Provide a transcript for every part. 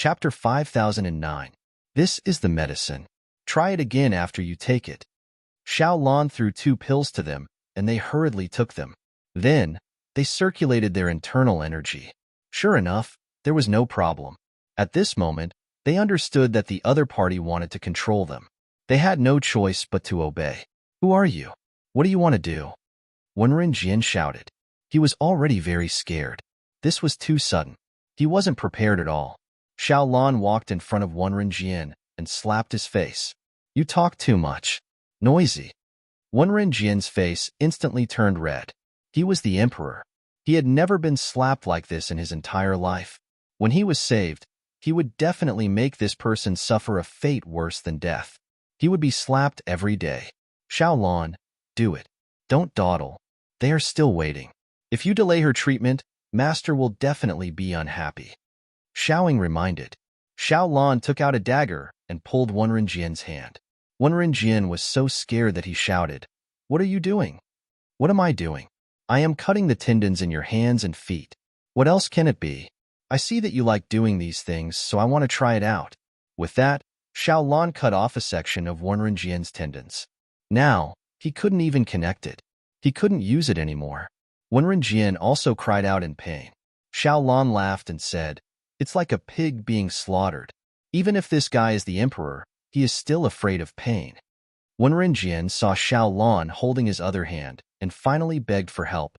Chapter 5009. This is the medicine. Try it again after you take it. Xiao Lan threw 2 pills to them, and they hurriedly took them. Then, they circulated their internal energy. Sure enough, there was no problem. At this moment, they understood that the other party wanted to control them. They had no choice but to obey. Who are you? What do you want to do? Wenren Jian shouted. He was already very scared. This was too sudden. He wasn't prepared at all. Xiao Lan walked in front of Wenren Jian and slapped his face. You talk too much. Noisy. Wenren Jian's face instantly turned red. He was the emperor. He had never been slapped like this in his entire life. When he was saved, he would definitely make this person suffer a fate worse than death. He would be slapped every day. Xiao Lan, do it. Don't dawdle. They are still waiting. If you delay her treatment, Master will definitely be unhappy. Xiaoing reminded. Xiao Lan took out a dagger and pulled Wenren Jian's hand. Wenren Jian was so scared that he shouted, What are you doing? What am I doing? I am cutting the tendons in your hands and feet. What else can it be? I see that you like doing these things, so I want to try it out. With that, Xiao Lan cut off a section of Wenren Jian's tendons. Now, he couldn't even connect it. He couldn't use it anymore. Wenren Jian also cried out in pain. Xiao Lan laughed and said, It's like a pig being slaughtered. Even if this guy is the emperor, he is still afraid of pain. Wenren Jian saw Xiao Lan holding his other hand and finally begged for help.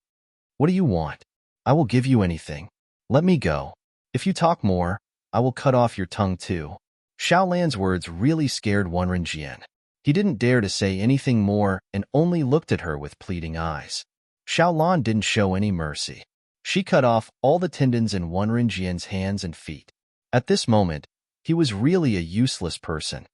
What do you want? I will give you anything. Let me go. If you talk more, I will cut off your tongue too. Xiao Lan's words really scared Wenren Jian. He didn't dare to say anything more and only looked at her with pleading eyes. Xiao Lan didn't show any mercy. She cut off all the tendons in Wenren Jian's hands and feet. At this moment, he was really a useless person.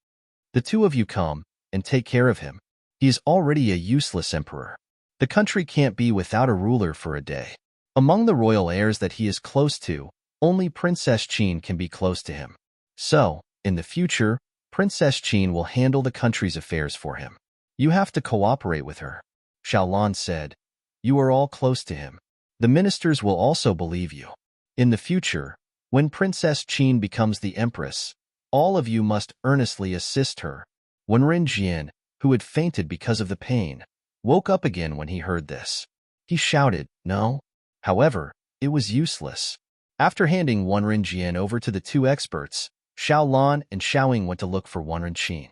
The 2 of you come and take care of him. He is already a useless emperor. The country can't be without a ruler for a day. Among the royal heirs that he is close to, only Princess Qin can be close to him. So, in the future, Princess Qin will handle the country's affairs for him. You have to cooperate with her. Xiao Lan said. You are all close to him. The ministers will also believe you. In the future, when Princess Qin becomes the empress, all of you must earnestly assist her. Wenren Jian, who had fainted because of the pain, woke up again when he heard this. He shouted, No. However, it was useless. After handing Wenren Jian over to the 2 experts, Xiao Lan and Xiaoing went to look for Wenren Qin.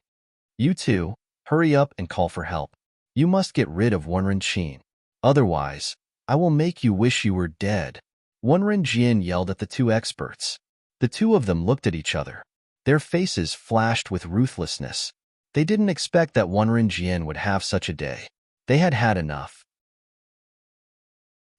You 2, hurry up and call for help. You must get rid of Wenren Qin. Otherwise, I will make you wish you were dead. Wenren Jian yelled at the 2 experts. The 2 of them looked at each other. Their faces flashed with ruthlessness. They didn't expect that Wenren Jian would have such a day. They had had enough.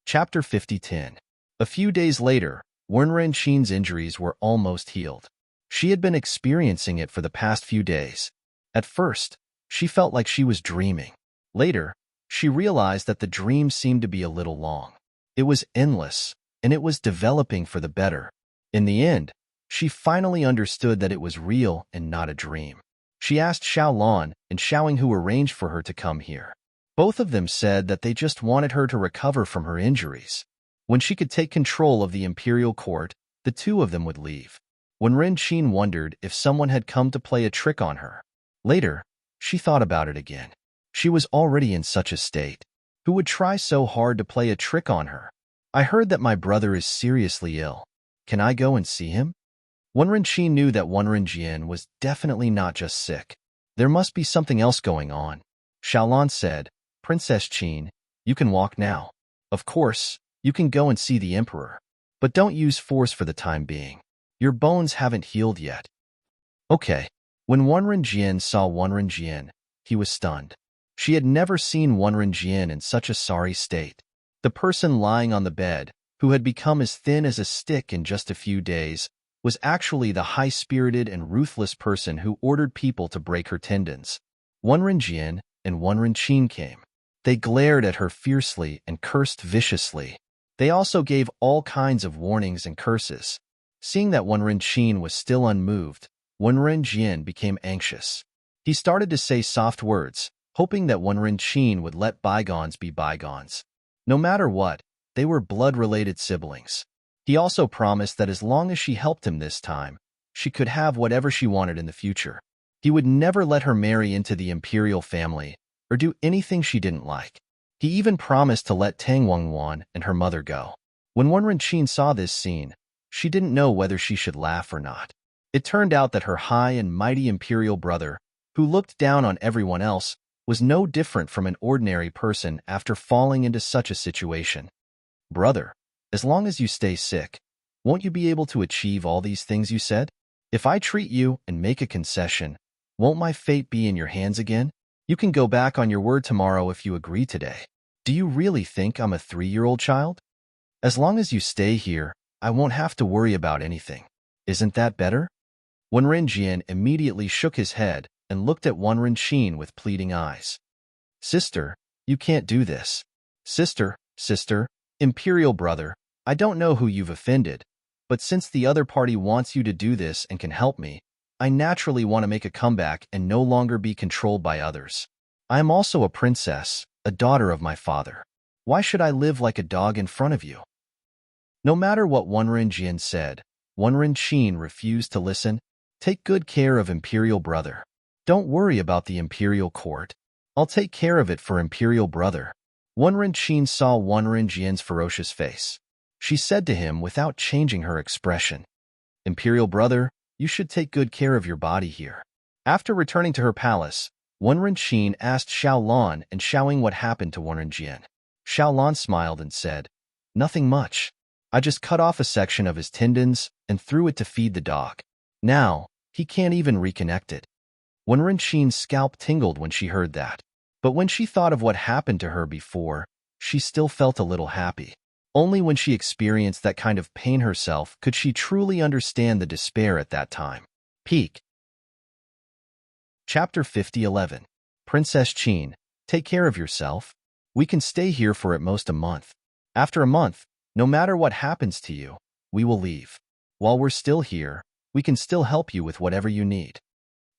Chapter 50:10. A few days later, Wenren Qin's injuries were almost healed. She had been experiencing it for the past few days. At first, she felt like she was dreaming. Later, she realized that the dream seemed to be a little long. It was endless, and it was developing for the better. In the end, she finally understood that it was real and not a dream. She asked Xiao Lan and Xiaoing who arranged for her to come here. Both of them said that they just wanted her to recover from her injuries. When she could take control of the imperial court, the 2 of them would leave. Wenren Qin wondered if someone had come to play a trick on her. Later, she thought about it again. She was already in such a state. Who would try so hard to play a trick on her? I heard that my brother is seriously ill. Can I go and see him? Wenren Qin knew that Wenren Jian was definitely not just sick. There must be something else going on. Xiao Lan said, Princess Qin, you can walk now. Of course, you can go and see the emperor. But don't use force for the time being. Your bones haven't healed yet. Okay. When Wenren Jian saw Wenren Jian, he was stunned. She had never seen Wenren Jian in such a sorry state. The person lying on the bed, who had become as thin as a stick in just a few days, was actually the high-spirited and ruthless person who ordered people to break her tendons. Wenren Jian and Wenren Qin came. They glared at her fiercely and cursed viciously. They also gave all kinds of warnings and curses. Seeing that Wenren Qin was still unmoved, Wenren Jian became anxious. He started to say soft words, hoping that Wenren Qin would let bygones be bygones. No matter what, they were blood-related siblings. He also promised that as long as she helped him this time, she could have whatever she wanted in the future. He would never let her marry into the imperial family or do anything she didn't like. He even promised to let Tang Wangwan and her mother go. When Wenren saw this scene, she didn't know whether she should laugh or not. It turned out that her high and mighty imperial brother, who looked down on everyone else, was no different from an ordinary person after falling into such a situation. Brother, as long as you stay sick, won't you be able to achieve all these things you said? If I treat you and make a concession, won't my fate be in your hands again? You can go back on your word tomorrow if you agree today. Do you really think I'm a 3-year-old child? As long as you stay here, I won't have to worry about anything. Isn't that better? Wenren immediately shook his head and looked at Wenren with pleading eyes. Sister, you can't do this. Sister, imperial brother, I don't know who you've offended, but since the other party wants you to do this and can help me, I naturally want to make a comeback and no longer be controlled by others. I am also a princess, a daughter of my father. Why should I live like a dog in front of you? No matter what Wenren said, Wenren refused to listen. Take good care of imperial brother. Don't worry about the imperial court. I'll take care of it for imperial brother. Wenren saw Wenren ferocious face. She said to him without changing her expression, Imperial brother, you should take good care of your body here. After returning to her palace, Wenren asked Xiaolan and Xiaoying what happened to Wenren. Xiaolan smiled and said, Nothing much. I just cut off a section of his tendons and threw it to feed the dog. Now, he can't even reconnect it. Wenren scalp tingled when she heard that. But when she thought of what happened to her before, she still felt a little happy. Only when she experienced that kind of pain herself could she truly understand the despair at that time. Peak. Chapter 50:11. Princess Qin, take care of yourself. We can stay here for at most a month. After a month, no matter what happens to you, we will leave. While we're still here, we can still help you with whatever you need.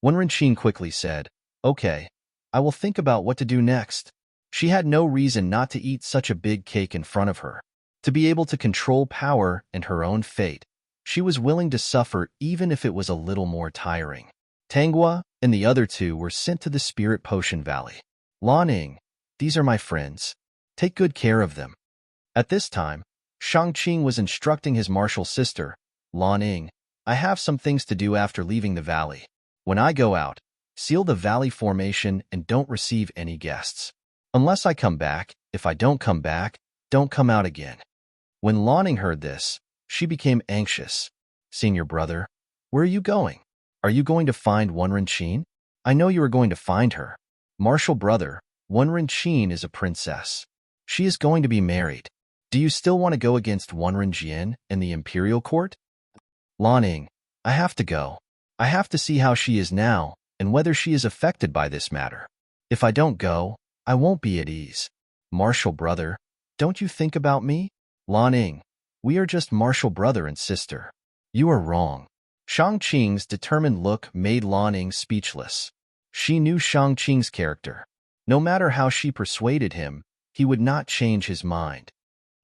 Wenren quickly said, Okay, I will think about what to do next. She had no reason not to eat such a big cake in front of her. To be able to control power and her own fate, she was willing to suffer even if it was a little more tiring. Tanghua and the other two were sent to the Spirit Potion Valley. Lan, these are my friends. Take good care of them. At this time, Shangqing was instructing his martial sister, Lan, I have some things to do after leaving the valley. When I go out, seal the valley formation and don't receive any guests. Unless I come back, if I don't come back, don't come out again. When Lan heard this, she became anxious. Senior brother, where are you going? Are you going to find Wenren? I know you are going to find her. Martial brother, Wenren is a princess. She is going to be married. Do you still want to go against Wenren and the imperial court? Lan, I have to go. I have to see how she is now and whether she is affected by this matter. If I don't go, I won't be at ease. Martial brother, don't you think about me? Lan, we are just martial brother and sister. You are wrong. Shangqing's determined look made Lan speechless. She knew Shangqing's character. No matter how she persuaded him, he would not change his mind.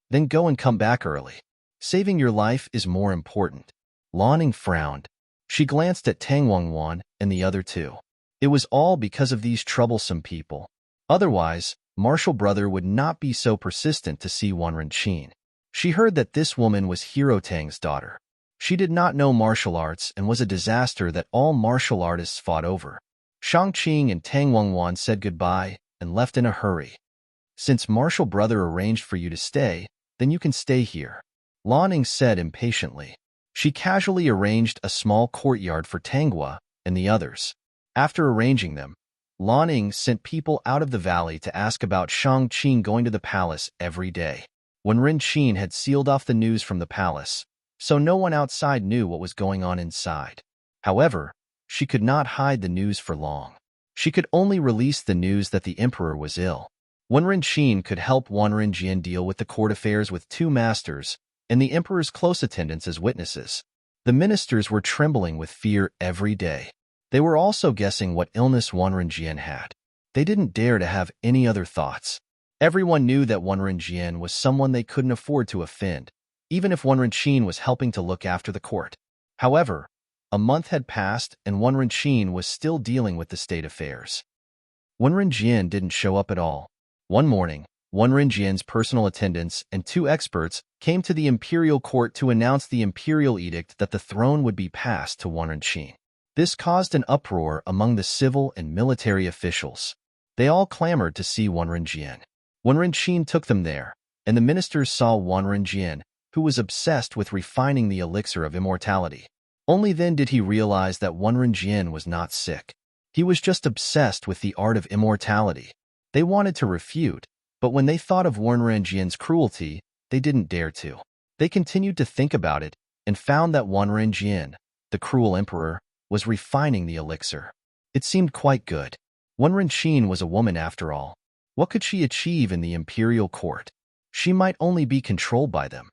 Then go and come back early. Saving your life is more important. Lan frowned. She glanced at Tang Wangwan and the other two. It was all because of these troublesome people. Otherwise, martial brother would not be so persistent to see Wenren. She heard that this woman was Hero Tang's daughter. She did not know martial arts and was a disaster that all martial artists fought over. Shangqing and Tang Wangwan said goodbye and left in a hurry. Since martial brother arranged for you to stay, then you can stay here, Lan said impatiently. She casually arranged a small courtyard for Tanghua and the others. After arranging them, Lan sent people out of the valley to ask about Shangqing going to the palace every day. Wenren had sealed off the news from the palace, so no one outside knew what was going on inside. However, she could not hide the news for long. She could only release the news that the emperor was ill. Wenren could help Wenren deal with the court affairs with 2 masters and the emperor's close attendants as witnesses. The ministers were trembling with fear every day. They were also guessing what illness Wenren had. They didn't dare to have any other thoughts. Everyone knew that Wenren was someone they couldn't afford to offend, even if Wenren was helping to look after the court. However, A month had passed, and Wenrenqin was still dealing with the state affairs. Wenrenjian didn't show up at all. One morning, Wenrenjian's personal attendants and 2 experts came to the imperial court to announce the imperial edict that the throne would be passed to Wenrenqin. This caused an uproar among the civil and military officials. They all clamored to see Wenrenjian. Wenrenqin took them there, and the ministers saw Wenrenjian, who was obsessed with refining the elixir of immortality. Only then did he realize that Wenrenjian was not sick. He was just obsessed with the art of immortality. They wanted to refute, but when they thought of Wenrenjian's cruelty, they didn't dare to. They continued to think about it and found that Wenrenjian, the cruel emperor, was refining the elixir. It seemed quite good. Wenrenqin was a woman after all. What could she achieve in the imperial court? She might only be controlled by them.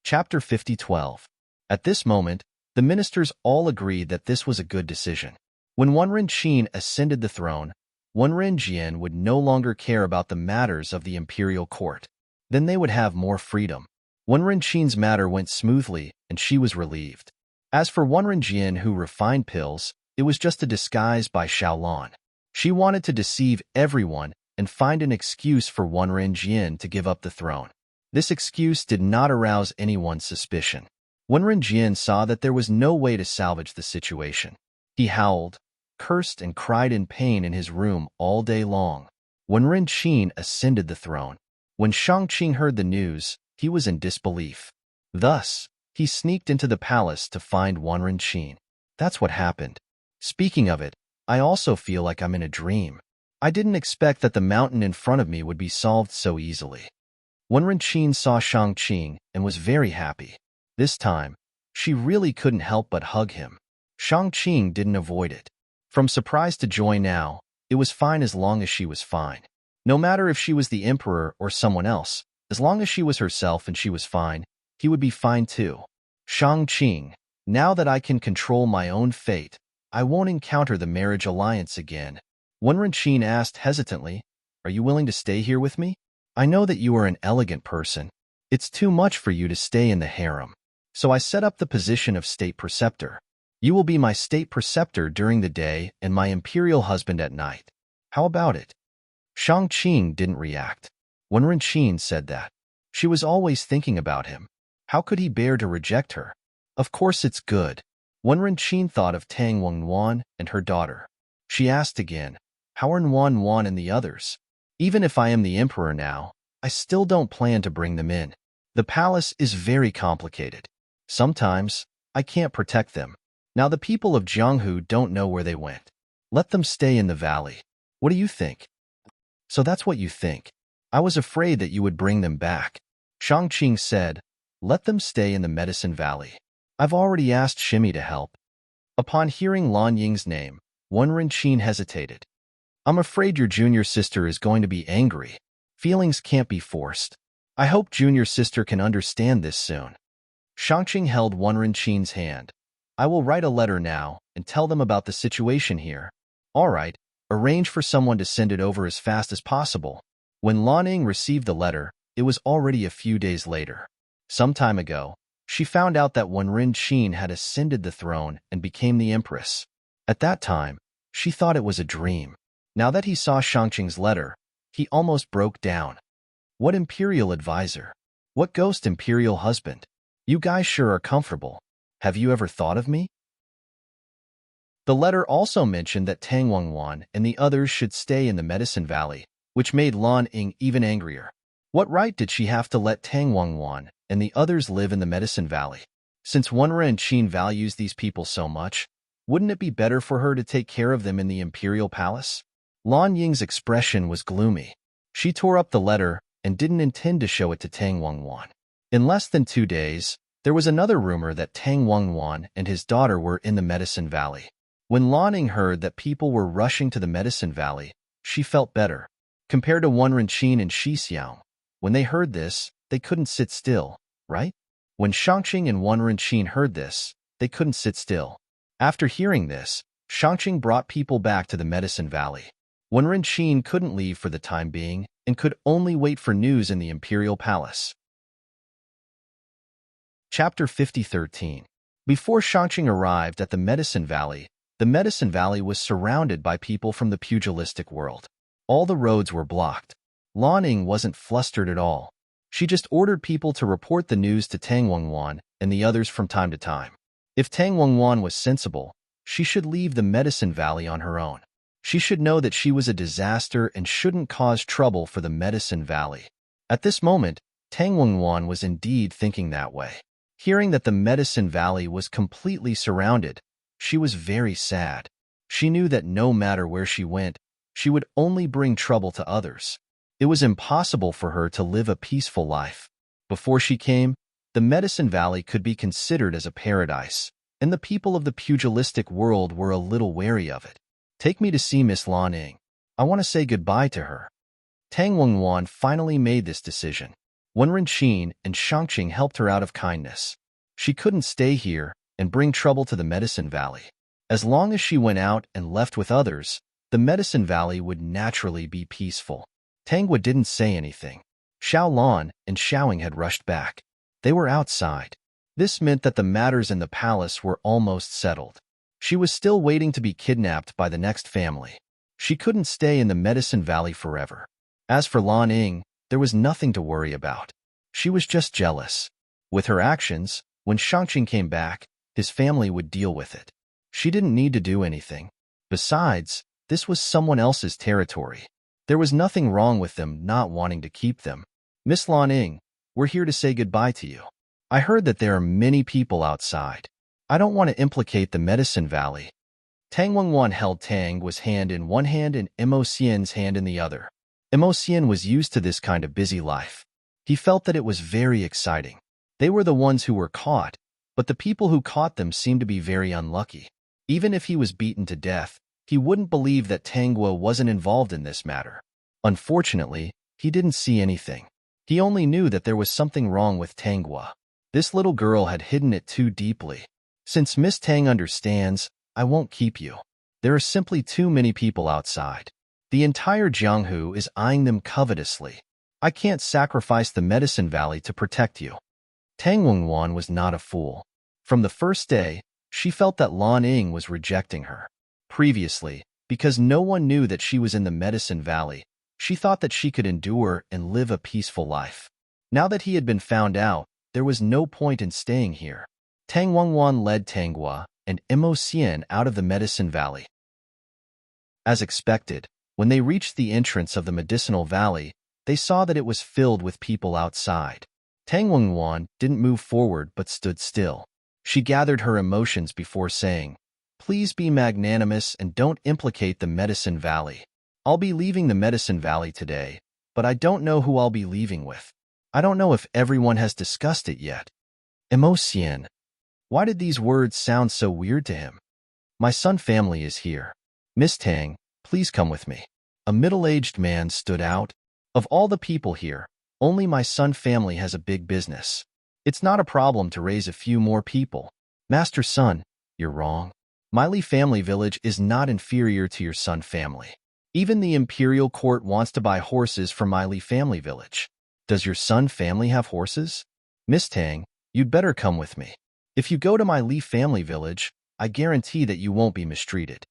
Chapter 50:12. At this moment, the ministers all agreed that this was a good decision. When Wenrenqin ascended the throne, Wenrenjian would no longer care about the matters of the imperial court. Then they would have more freedom. Wenrenqin's matter went smoothly, and she was relieved. As for Wenrenjian, who refined pills, it was just a disguise by Xiaolan. She wanted to deceive everyone and find an excuse for Wenrenjian to give up the throne. This excuse did not arouse anyone's suspicion. Wenrenjian saw that there was no way to salvage the situation. He howled, cursed, and cried in pain in his room all day long. Wenrenqin ascended the throne. When Shangqing heard the news, he was in disbelief. Thus, he sneaked into the palace to find Wenrenqin. That's what happened. Speaking of it, I also feel like I'm in a dream. I didn't expect that the mountain in front of me would be solved so easily. Wenrenqin saw Shangqing and was very happy. This time, she really couldn't help but hug him. Shangqing didn't avoid it. From surprise to joy now, it was fine as long as she was fine. No matter if she was the emperor or someone else, as long as she was herself and she was fine, he would be fine too. Shangqing, now that I can control my own fate, I won't encounter the marriage alliance again. Wenrenqin asked hesitantly, "Are you willing to stay here with me? I know that you are an elegant person. It's too much for you to stay in the harem. So I set up the position of state preceptor. You will be my state preceptor during the day and my imperial husband at night. How about it?" Shangqing didn't react. Wenrenqin said that. She was always thinking about him. How could he bear to reject her? Of course it's good. Wenrenqin thought of Tang Wenwan and her daughter. She asked again, "How are Wenwan and the others? Even if I am the emperor now, I still don't plan to bring them in. The palace is very complicated. Sometimes, I can't protect them. Now the people of Jianghu don't know where they went. Let them stay in the valley. What do you think?" "So that's what you think. I was afraid that you would bring them back." Shangqing said, "Let them stay in the Medicine Valley. I've already asked Shimi to help." Upon hearing Lan Ying's name, Wenrenqin hesitated. "I'm afraid your junior sister is going to be angry. Feelings can't be forced. I hope junior sister can understand this soon." Shangqing held Wenrenqin's hand. "I will write a letter now and tell them about the situation here." "All right, arrange for someone to send it over as fast as possible." When Lan Ying received the letter, it was already a few days later. Some time ago, she found out that Wenrenqin had ascended the throne and became the empress. At that time, she thought it was a dream. Now that he saw Shangqing's letter, he almost broke down. What imperial advisor? What ghost imperial husband? You guys sure are comfortable. Have you ever thought of me? The letter also mentioned that Tang Wenwan and the others should stay in the Medicine Valley, which made Lan Ying even angrier. What right did she have to let Tang Wenwan and the others live in the Medicine Valley? Since Wenrenqin values these people so much, wouldn't it be better for her to take care of them in the imperial palace? Lan Ying's expression was gloomy. She tore up the letter and didn't intend to show it to Tang Wenwan. In less than 2 days, there was another rumor that Tang Wenwan and his daughter were in the Medicine Valley. When Lan Ying heard that people were rushing to the Medicine Valley, she felt better. Compared to Wenrenqin and Shixiao, when they heard this, they couldn't sit still, right? When Shangqing and Wenrenqin heard this, they couldn't sit still. After hearing this, Shangqing brought people back to the Medicine Valley. Wenrenqin couldn't leave for the time being and could only wait for news in the imperial palace. Chapter 50:13. Before Shangqing arrived at the Medicine Valley was surrounded by people from the pugilistic world. All the roads were blocked. Lan Ying wasn't flustered at all. She just ordered people to report the news to Tang Wengwan and the others from time to time. If Tang Wengwan was sensible, she should leave the Medicine Valley on her own. She should know that she was a disaster and shouldn't cause trouble for the Medicine Valley. At this moment, Tang Wengwan was indeed thinking that way. Hearing that the Medicine Valley was completely surrounded, she was very sad. She knew that no matter where she went, she would only bring trouble to others. It was impossible for her to live a peaceful life. Before she came, the Medicine Valley could be considered as a paradise, and the people of the pugilistic world were a little wary of it. Take me to see Miss Lan Ying. I want to say goodbye to her. Tang Wengwan finally made this decision. Wen Renqin and Shangqing helped her out of kindness. She couldn't stay here and bring trouble to the Medicine Valley. As long as she went out and left with others, the Medicine Valley would naturally be peaceful. Tangwa didn't say anything. Xiao Lan and Xiaoying had rushed back. They were outside. This meant that the matters in the palace were almost settled. She was still waiting to be kidnapped by the next family. She couldn't stay in the Medicine Valley forever. As for Lan Ying, there was nothing to worry about. She was just jealous. With her actions, when Shangqing came back, his family would deal with it. She didn't need to do anything. Besides, this was someone else's territory. There was nothing wrong with them not wanting to keep them. Miss Lan Ying, we're here to say goodbye to you. I heard that there are many people outside. I don't want to implicate the Medicine Valley. Tang Wengwan held Tangwa's hand in one hand and Immerse's hand in the other. Immerse was used to this kind of busy life. He felt that it was very exciting. They were the ones who were caught, but the people who caught them seemed to be very unlucky. Even if he was beaten to death, he wouldn't believe that Tangwa wasn't involved in this matter. Unfortunately, he didn't see anything. He only knew that there was something wrong with Tangwa. This little girl had hidden it too deeply. Since Miss Tang understands, I won't keep you. There are simply too many people outside. The entire Jianghu is eyeing them covetously. I can't sacrifice the Medicine Valley to protect you. Tang Wengwan was not a fool. From the first day, she felt that Lan Ying was rejecting her. Previously, because no one knew that she was in the Medicine Valley, she thought that she could endure and live a peaceful life. Now that he had been found out, there was no point in staying here. Tang Wengwan led Tangwa and Immerse out of the Medicine Valley. As expected, when they reached the entrance of the Medicinal Valley, they saw that it was filled with people outside. Tang Wengwan didn't move forward but stood still. She gathered her emotions before saying, "Please be magnanimous and don't implicate the Medicine Valley. I'll be leaving the Medicine Valley today, but I don't know who I'll be leaving with. I don't know if everyone has discussed it yet." Immerse. Why did these words sound so weird to him? My son family is here. Miss Tang, please come with me. A middle-aged man stood out. Of all the people here, only my son family has a big business. It's not a problem to raise a few more people. Master Sun, you're wrong. My Li family village is not inferior to your Sun family. Even the imperial court wants to buy horses from my Li family village. Does your Sun family have horses? Miss Tang, you'd better come with me. If you go to my Li family village, I guarantee that you won't be mistreated.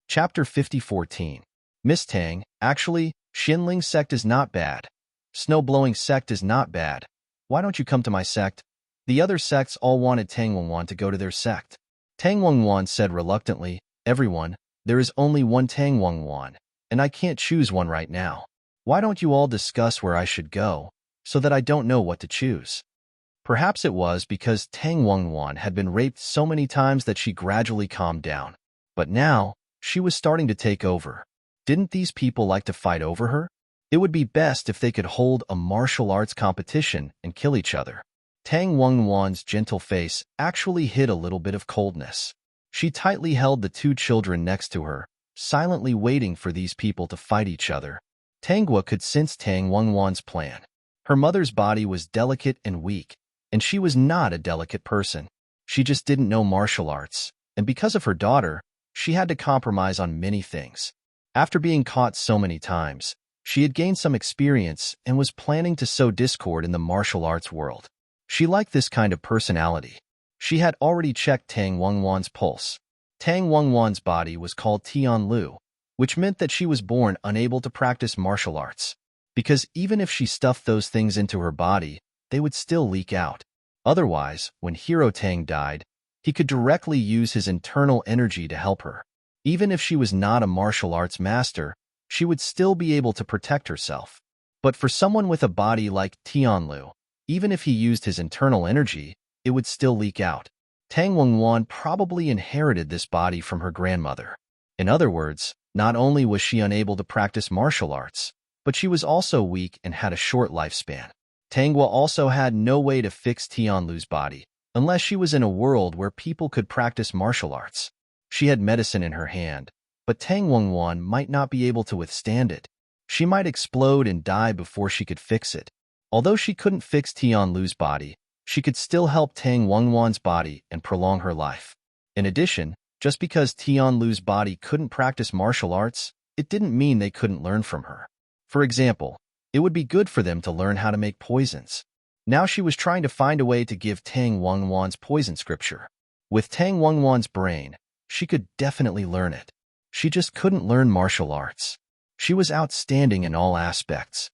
Chapter 50:14. Miss Tang, actually, Xinling sect is not bad. Snow-blowing sect is not bad. Why don't you come to my sect? The other sects all wanted Tang Wengwan to go to their sect. Tang Wengwan said reluctantly, "Everyone, there is only one Tang Wengwan, and I can't choose one right now. Why don't you all discuss where I should go, so that I don't know what to choose?" Perhaps it was because Tang Wengwan had been raped so many times that she gradually calmed down. But now, she was starting to take over. Didn't these people like to fight over her? It would be best if they could hold a martial arts competition and kill each other. Tang Wengwan's gentle face actually hid a little bit of coldness. She tightly held the two children next to her, silently waiting for these people to fight each other. Tangwa could sense Tang Wengwan's plan. Her mother's body was delicate and weak, and she was not a delicate person. She just didn't know martial arts, and because of her daughter, she had to compromise on many things. After being caught so many times, she had gained some experience and was planning to sow discord in the martial arts world. She liked this kind of personality. She had already checked Tang Wengwan's pulse. Tang Wengwan's body was called Tianlu, which meant that she was born unable to practice martial arts, because even if she stuffed those things into her body, they would still leak out. Otherwise, when Hero Tang died, he could directly use his internal energy to help her. Even if she was not a martial arts master, she would still be able to protect herself. But for someone with a body like Tianlu, even if he used his internal energy, it would still leak out. Tang Wengwan probably inherited this body from her grandmother. In other words, not only was she unable to practice martial arts, but she was also weak and had a short lifespan. Tangwa also had no way to fix Tianlu's body, unless she was in a world where people could practice martial arts. She had medicine in her hand, but Tang Wengwan might not be able to withstand it. She might explode and die before she could fix it. Although she couldn't fix Tianlu's body, she could still help Tang Wengwan's body and prolong her life. In addition, just because Tianlu's body couldn't practice martial arts, it didn't mean they couldn't learn from her. For example, it would be good for them to learn how to make poisons. Now she was trying to find a way to give Tang Wengwan's poison scripture. With Tang Wengwan's brain, she could definitely learn it. She just couldn't learn martial arts. She was outstanding in all aspects.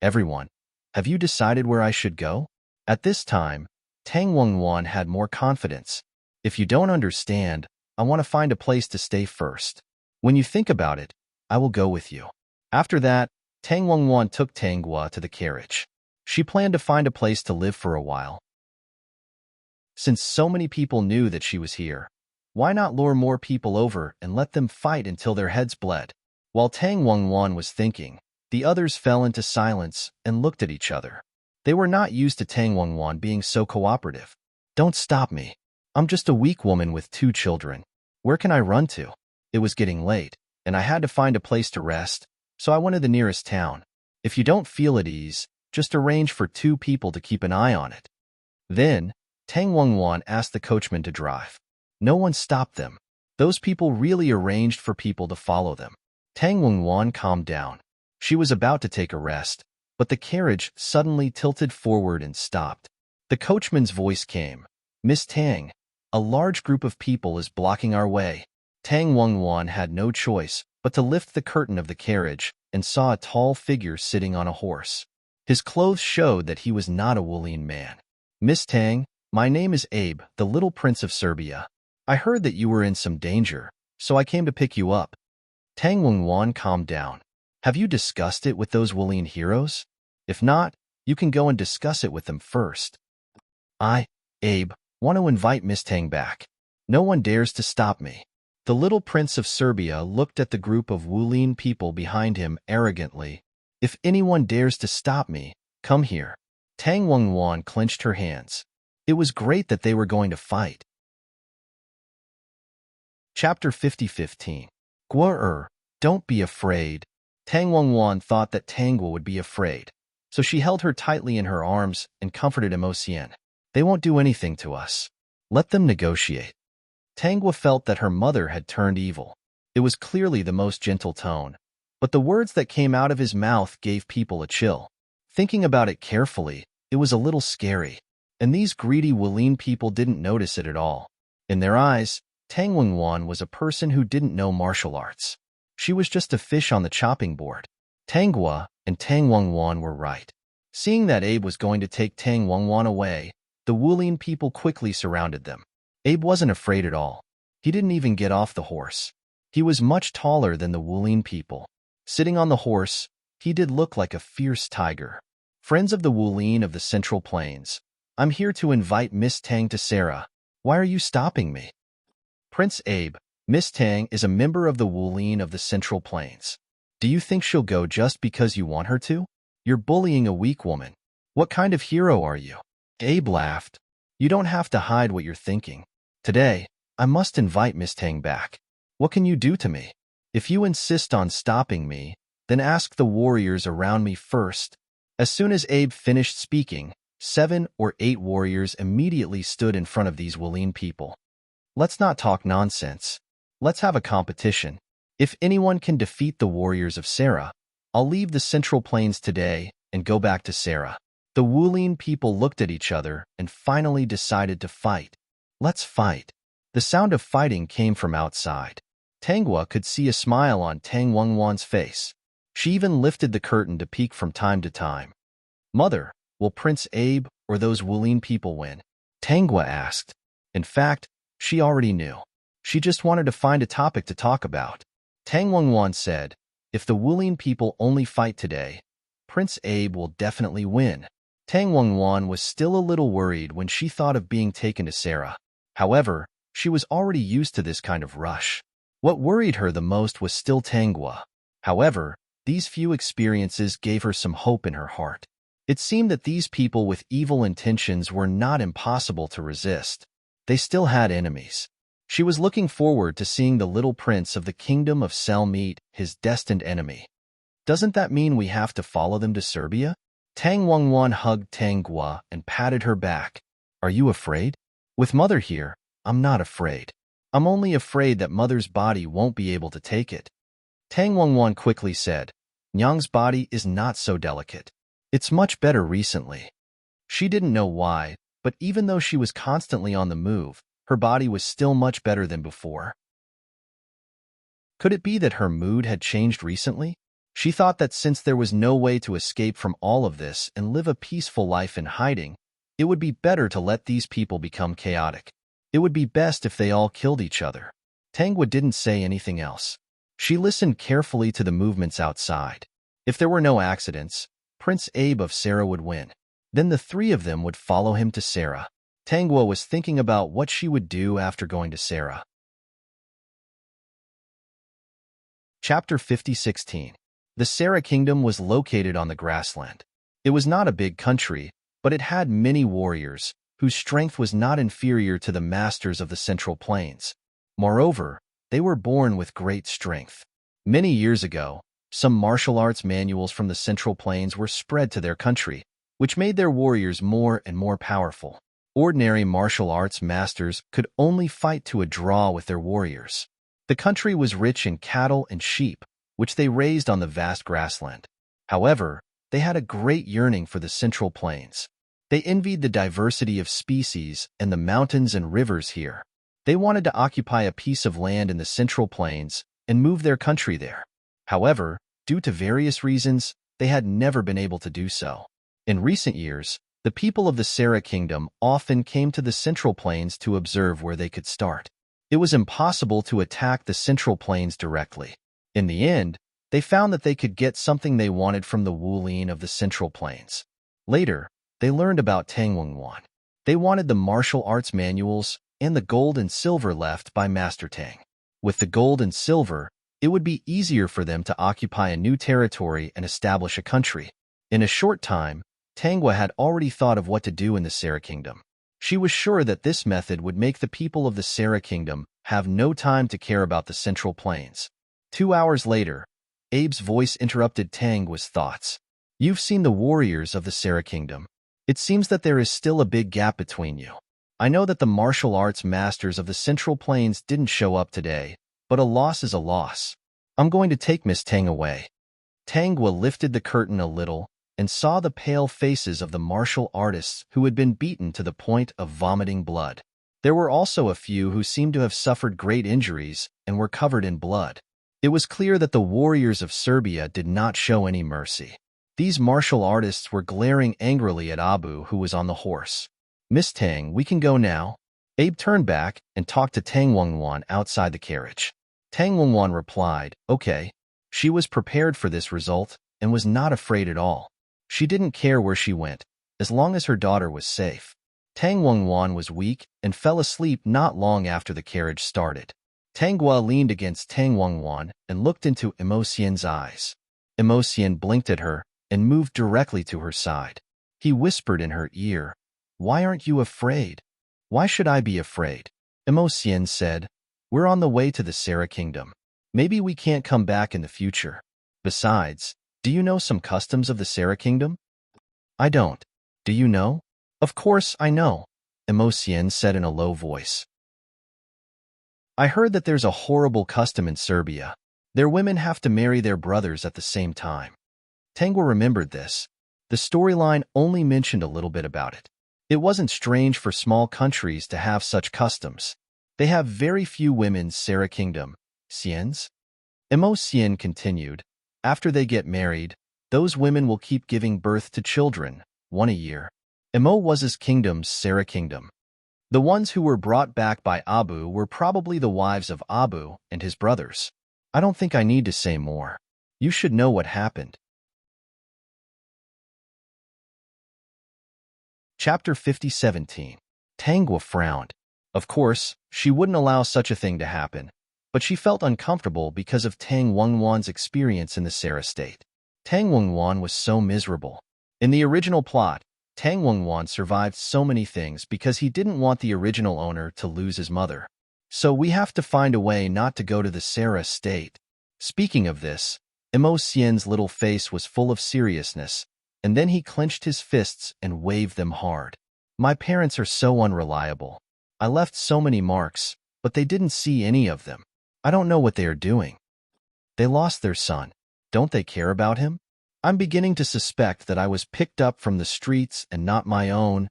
Everyone, have you decided where I should go? At this time, Tang Wengwan had more confidence. If you don't understand, I want to find a place to stay first. When you think about it, I will go with you. After that, Tang Wengwan took Tangwa to the carriage. She planned to find a place to live for a while. Since so many people knew that she was here, why not lure more people over and let them fight until their heads bled? While Tang Wengwan was thinking, the others fell into silence and looked at each other. They were not used to Tang Wengwan being so cooperative. Don't stop me. I'm just a weak woman with 2 children. Where can I run to? It was getting late, and I had to find a place to rest, so I went to the nearest town. If you don't feel at ease, just arrange for 2 people to keep an eye on it. Then, Tang Wengwan asked the coachman to drive. No one stopped them. Those people really arranged for people to follow them. Tang Wengwan calmed down. She was about to take a rest, but the carriage suddenly tilted forward and stopped. The coachman's voice came. Miss Tang, a large group of people is blocking our way. Tang Wengwan had no choice but to lift the curtain of the carriage and saw a tall figure sitting on a horse. His clothes showed that he was not a Woolian man. Miss Tang, my name is Abe, the little prince of Serbia. I heard that you were in some danger, so I came to pick you up. Tang Wengwan calmed down. Have you discussed it with those Woolian heroes? If not, you can go and discuss it with them first. I, Abe, want to invite Miss Tang back. No one dares to stop me. The little prince of Serbia looked at the group of Woolian people behind him arrogantly. If anyone dares to stop me, come here. Tang Wengwan clenched her hands. It was great that they were going to fight. Chapter 50:15. Guo don't be afraid. Tang Wengwan thought that Tangwa would be afraid, so she held her tightly in her arms and comforted Emosian. They won't do anything to us. Let them negotiate. Tangwa felt that her mother had turned evil. It was clearly the most gentle tone, but the words that came out of his mouth gave people a chill. Thinking about it carefully, it was a little scary, and these greedy Woolian people didn't notice it at all. In their eyes, Tang Wengwan was a person who didn't know martial arts. She was just a fish on the chopping board. Tangwa and Tang Wengwan were right. Seeing that Abe was going to take Tang Wengwan away, the Woolian people quickly surrounded them. Abe wasn't afraid at all. He didn't even get off the horse. He was much taller than the Woolian people. Sitting on the horse, he did look like a fierce tiger. Friends of the Woolian of the Central Plains, I'm here to invite Miss Tang to Sarah. Why are you stopping me? Prince Abe, Miss Tang is a member of the Woolian of the Central Plains. Do you think she'll go just because you want her to? You're bullying a weak woman. What kind of hero are you? Abe laughed. You don't have to hide what you're thinking. Today, I must invite Miss Tang back. What can you do to me? If you insist on stopping me, then ask the warriors around me first. As soon as Abe finished speaking, 7 or 8 warriors immediately stood in front of these Woolian people. Let's not talk nonsense. Let's have a competition. If anyone can defeat the warriors of Sarah, I'll leave the Central Plains today and go back to Sarah. The Wulin people looked at each other and finally decided to fight. Let's fight. The sound of fighting came from outside. Tanghua could see a smile on Tang Wengwan's face. She even lifted the curtain to peek from time to time. Mother, will Prince Abe or those Wulin people win? Tanghua asked. In fact, she already knew. She just wanted to find a topic to talk about. Tang Wengwan said, if the Wulin people only fight today, Prince Abe will definitely win. Tang Wengwan was still a little worried when she thought of being taken to Sarah. However, she was already used to this kind of rush. What worried her the most was still Tanghua. However, these few experiences gave her some hope in her heart. It seemed that these people with evil intentions were not impossible to resist. They still had enemies. She was looking forward to seeing the little prince of the kingdom of Sel meet his destined enemy. Doesn't that mean we have to follow them to Serbia? Tang Wengwan hugged Tanghua and patted her back. Are you afraid? With Mother here, I'm not afraid. I'm only afraid that Mother's body won't be able to take it. Tang Wengwan quickly said, Nyang's body is not so delicate. It's much better recently. She didn't know why, but even though she was constantly on the move, her body was still much better than before. Could it be that her mood had changed recently? She thought that since there was no way to escape from all of this and live a peaceful life in hiding, it would be better to let these people become chaotic. It would be best if they all killed each other. Tanghua didn't say anything else. She listened carefully to the movements outside. If there were no accidents, Prince Abe of Sarah would win. Then the three of them would follow him to Sarah. Tanghua was thinking about what she would do after going to Sarah. Chapter 50:16. The Sarah Kingdom was located on the grassland. It was not a big country, but it had many warriors, whose strength was not inferior to the masters of the Central Plains. Moreover, they were born with great strength. Many years ago, some martial arts manuals from the Central Plains were spread to their country, which made their warriors more and more powerful. Ordinary martial arts masters could only fight to a draw with their warriors. The country was rich in cattle and sheep, which they raised on the vast grassland. However, they had a great yearning for the Central Plains. They envied the diversity of species and the mountains and rivers here. They wanted to occupy a piece of land in the Central Plains and move their country there. However, due to various reasons, they had never been able to do so. In recent years, the people of the Sarah Kingdom often came to the Central Plains to observe where they could start. It was impossible to attack the Central Plains directly. In the end, they found that they could get something they wanted from the Wulin of the Central Plains. Later, they learned about Tang Wengwan. They wanted the martial arts manuals and the gold and silver left by Master Tang. With the gold and silver, it would be easier for them to occupy a new territory and establish a country. In a short time, Tanghua had already thought of what to do in the Sarah Kingdom. She was sure that this method would make the people of the Sarah Kingdom have no time to care about the Central Plains. 2 hours later, Abe's voice interrupted Tanghua's thoughts. You've seen the warriors of the Sarah Kingdom. It seems that there is still a big gap between you. I know that the martial arts masters of the Central Plains didn't show up today, but a loss is a loss. I'm going to take Miss Tang away. Tanghua lifted the curtain a little and saw the pale faces of the martial artists who had been beaten to the point of vomiting blood. There were also a few who seemed to have suffered great injuries and were covered in blood. It was clear that the warriors of Serbia did not show any mercy. These martial artists were glaring angrily at Abu, who was on the horse. Miss Tang, we can go now. Abe turned back and talked to Tang Wengwan outside the carriage. Tang Wengwan replied, okay. She was prepared for this result and was not afraid at all. She didn't care where she went, as long as her daughter was safe. Tang Wengwan was weak and fell asleep not long after the carriage started. Tanghua leaned against Tang Wengwan and looked into Immerse's eyes. Immerse blinked at her and moved directly to her side. He whispered in her ear, why aren't you afraid? Why should I be afraid? Immerse said, we're on the way to the Sarah Kingdom. Maybe we can't come back in the future. Besides, do you know some customs of the Sarah Kingdom? I don't. Do you know? Of course I know, Immerse said in a low voice. I heard that there's a horrible custom in Serbia. Their women have to marry their brothers at the same time. Tanghua remembered this. The storyline only mentioned a little bit about it. It wasn't strange for small countries to have such customs. They have very few women's Sarah Kingdom, Xians. Immerse continued. After they get married, those women will keep giving birth to children, one a year. Immerse's kingdom's Sarah Kingdom. The ones who were brought back by Abu were probably the wives of Abu and his brothers. I don't think I need to say more. You should know what happened. Chapter 50:17. Tangwa frowned. Of course, she wouldn't allow such a thing to happen, but she felt uncomfortable because of Tang Wengwan's experience in the Sarah state. Tang Wengwan was so miserable. In the original plot, Tang Wengwan survived so many things because he didn't want the original owner to lose his mother. So we have to find a way not to go to the Sarah state. Speaking of this, Immerse's little face was full of seriousness, and then he clenched his fists and waved them hard. My parents are so unreliable. I left so many marks, but they didn't see any of them. I don't know what they are doing. They lost their son. Don't they care about him? I'm beginning to suspect that I was picked up from the streets and not my own.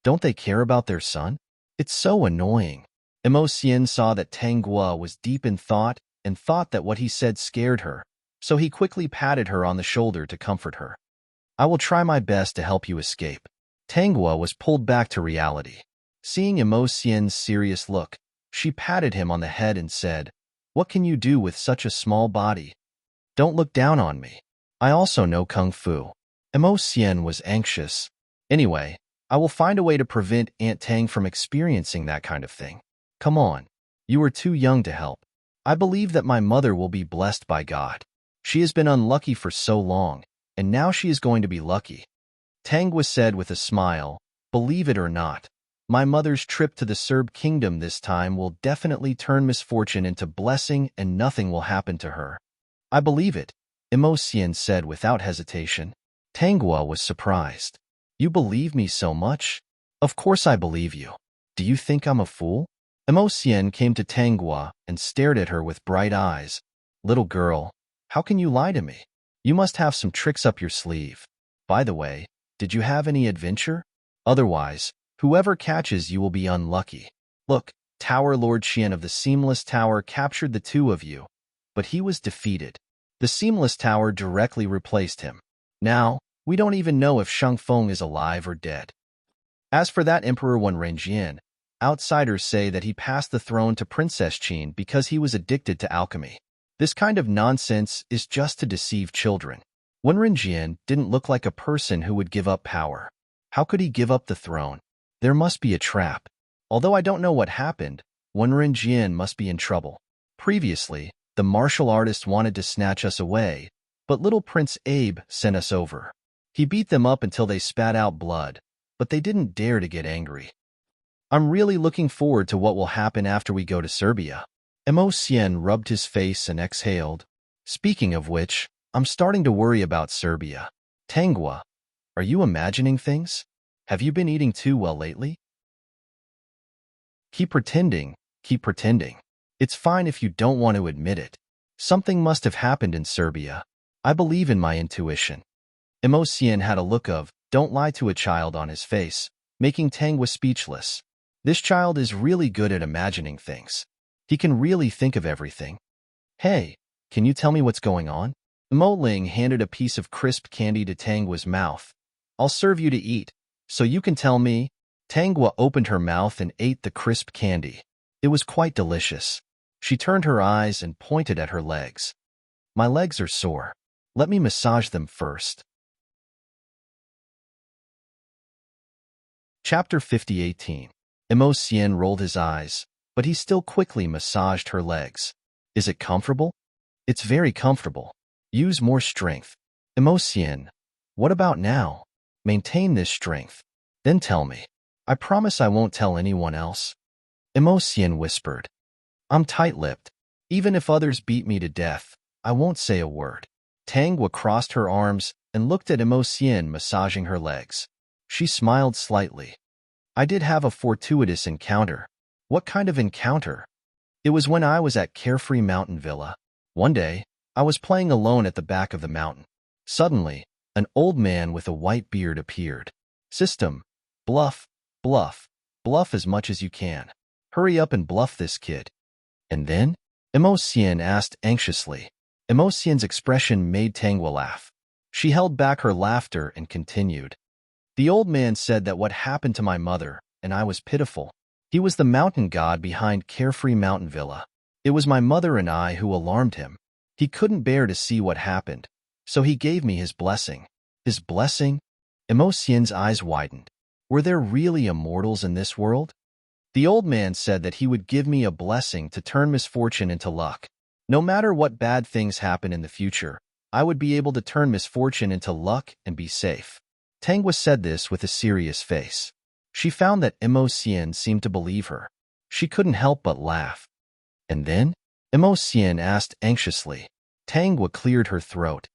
Don't they care about their son? It's so annoying. Immerse saw that Tangwa was deep in thought and thought that what he said scared her, so he quickly patted her on the shoulder to comfort her. I will try my best to help you escape. Tangwa was pulled back to reality. Seeing Immerse's serious look, she patted him on the head and said, "What can you do with such a small body? Don't look down on me. I also know Kung Fu." Immerse was anxious. Anyway, I will find a way to prevent Aunt Tang from experiencing that kind of thing. Come on. You are too young to help. I believe that my mother will be blessed by God. She has been unlucky for so long, and now she is going to be lucky. Tangwa said with a smile, "Believe it or not, my mother's trip to the Serb kingdom this time will definitely turn misfortune into blessing and nothing will happen to her." I believe it, Immerse said without hesitation. Tangwa was surprised. You believe me so much? Of course I believe you. Do you think I'm a fool? Immerse came to Tangwa and stared at her with bright eyes. Little girl, how can you lie to me? You must have some tricks up your sleeve. By the way, did you have any adventure? Otherwise, whoever catches you will be unlucky. Look, Tower Lord Qian of the Seamless Tower captured the two of you, but he was defeated. The Seamless Tower directly replaced him. Now, we don't even know if Shang Feng is alive or dead. As for that Emperor Wenrenjian, outsiders say that he passed the throne to Princess Qin because he was addicted to alchemy. This kind of nonsense is just to deceive children. Wenrenjian didn't look like a person who would give up power. How could he give up the throne? There must be a trap. Although I don't know what happened, Wenrenjian must be in trouble. Previously, the martial artist wanted to snatch us away, but little Prince Abe sent us over. He beat them up until they spat out blood, but they didn't dare to get angry. I'm really looking forward to what will happen after we go to Serbia. Immerse rubbed his face and exhaled. Speaking of which, I'm starting to worry about Serbia. Tangwa, are you imagining things? Have you been eating too well lately? Keep pretending, keep pretending. It's fine if you don't want to admit it. Something must have happened in Serbia. I believe in my intuition. Immerse had a look of, don't lie to a child on his face, making Tangwa speechless. This child is really good at imagining things. He can really think of everything. Hey, can you tell me what's going on? Mo Ling handed a piece of crisp candy to Tangwa's mouth. I'll serve you to eat, so you can tell me. Tangwa opened her mouth and ate the crisp candy. It was quite delicious. She turned her eyes and pointed at her legs. My legs are sore. Let me massage them first. Chapter 50:18. Immerse rolled his eyes, but he still quickly massaged her legs. Is it comfortable? It's very comfortable. Use more strength. Immerse, what about now? Maintain this strength. Then tell me. I promise I won't tell anyone else. Immerse whispered. I'm tight-lipped. Even if others beat me to death, I won't say a word. Tangwa crossed her arms and looked at Immerse massaging her legs. She smiled slightly. I did have a fortuitous encounter. What kind of encounter? It was when I was at Carefree Mountain Villa. One day, I was playing alone at the back of the mountain. Suddenly, an old man with a white beard appeared. System, bluff, bluff, bluff as much as you can. Hurry up and bluff this kid. And then? Immerse asked anxiously. Immerse's expression made Tangwa laugh. She held back her laughter and continued. The old man said that what happened to my mother, and I was pitiful. He was the mountain god behind Carefree Mountain Villa. It was my mother and I who alarmed him. He couldn't bear to see what happened, so he gave me his blessing. His blessing? Immerse's eyes widened. Were there really immortals in this world? The old man said that he would give me a blessing to turn misfortune into luck. No matter what bad things happen in the future, I would be able to turn misfortune into luck and be safe. Tangwa said this with a serious face. She found that Immerse seemed to believe her. She couldn't help but laugh. And then? Immerse asked anxiously. Tangwa cleared her throat.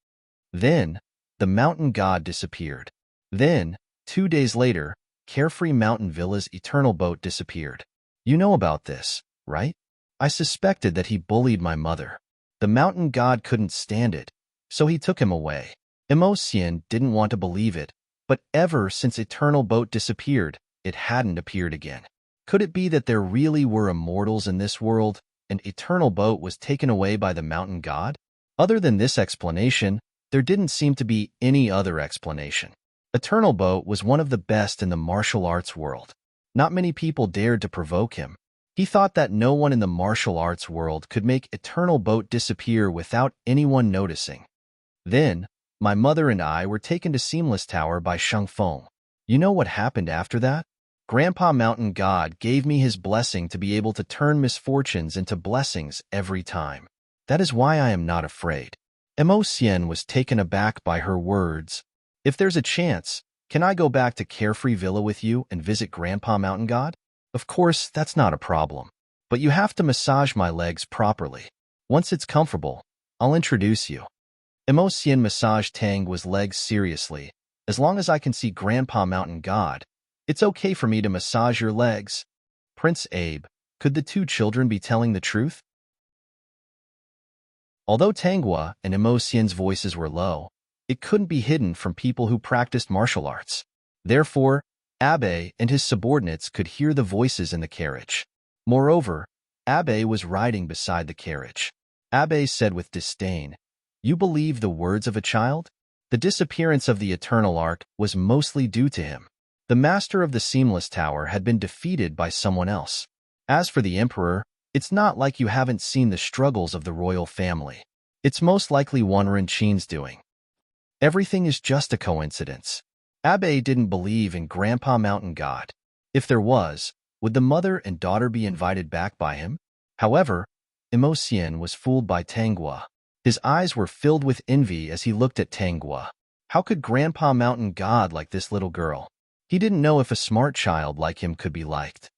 Then, the mountain god disappeared. Then, 2 days later, Carefree Mountain Villa's eternal boat disappeared. You know about this, right? I suspected that he bullied my mother. The mountain god couldn't stand it, so he took him away. Immerse didn't want to believe it, but ever since eternal boat disappeared, it hadn't appeared again. Could it be that there really were immortals in this world, and eternal boat was taken away by the mountain god? Other than this explanation, there didn't seem to be any other explanation. Eternal Boat was one of the best in the martial arts world. Not many people dared to provoke him. He thought that no one in the martial arts world could make Eternal Boat disappear without anyone noticing. Then, my mother and I were taken to Seamless Tower by Shangfeng. You know what happened after that? Grandpa Mountain God gave me his blessing to be able to turn misfortunes into blessings every time. That is why I am not afraid. Immerse was taken aback by her words. If there's a chance, can I go back to Carefree Villa with you and visit Grandpa Mountain God? Of course, that's not a problem. But you have to massage my legs properly. Once it's comfortable, I'll introduce you. Immerse massaged Tangwa's legs seriously. As long as I can see Grandpa Mountain God, it's okay for me to massage your legs. Prince Abe, could the two children be telling the truth? Although Tangwa and Immerse's voices were low, it couldn't be hidden from people who practiced martial arts. Therefore, Abe and his subordinates could hear the voices in the carriage. Moreover, Abe was riding beside the carriage. Abe said with disdain, "You believe the words of a child?" The disappearance of the Eternal Ark was mostly due to him. The master of the Seamless Tower had been defeated by someone else. As for the Emperor, it's not like you haven't seen the struggles of the royal family. It's most likely Wenrenchin's doing. Everything is just a coincidence. Abe didn't believe in Grandpa Mountain God. If there was, would the mother and daughter be invited back by him? However, Immerse was fooled by Tangwa. His eyes were filled with envy as he looked at Tangwa. How could Grandpa Mountain God like this little girl? He didn't know if a smart child like him could be liked.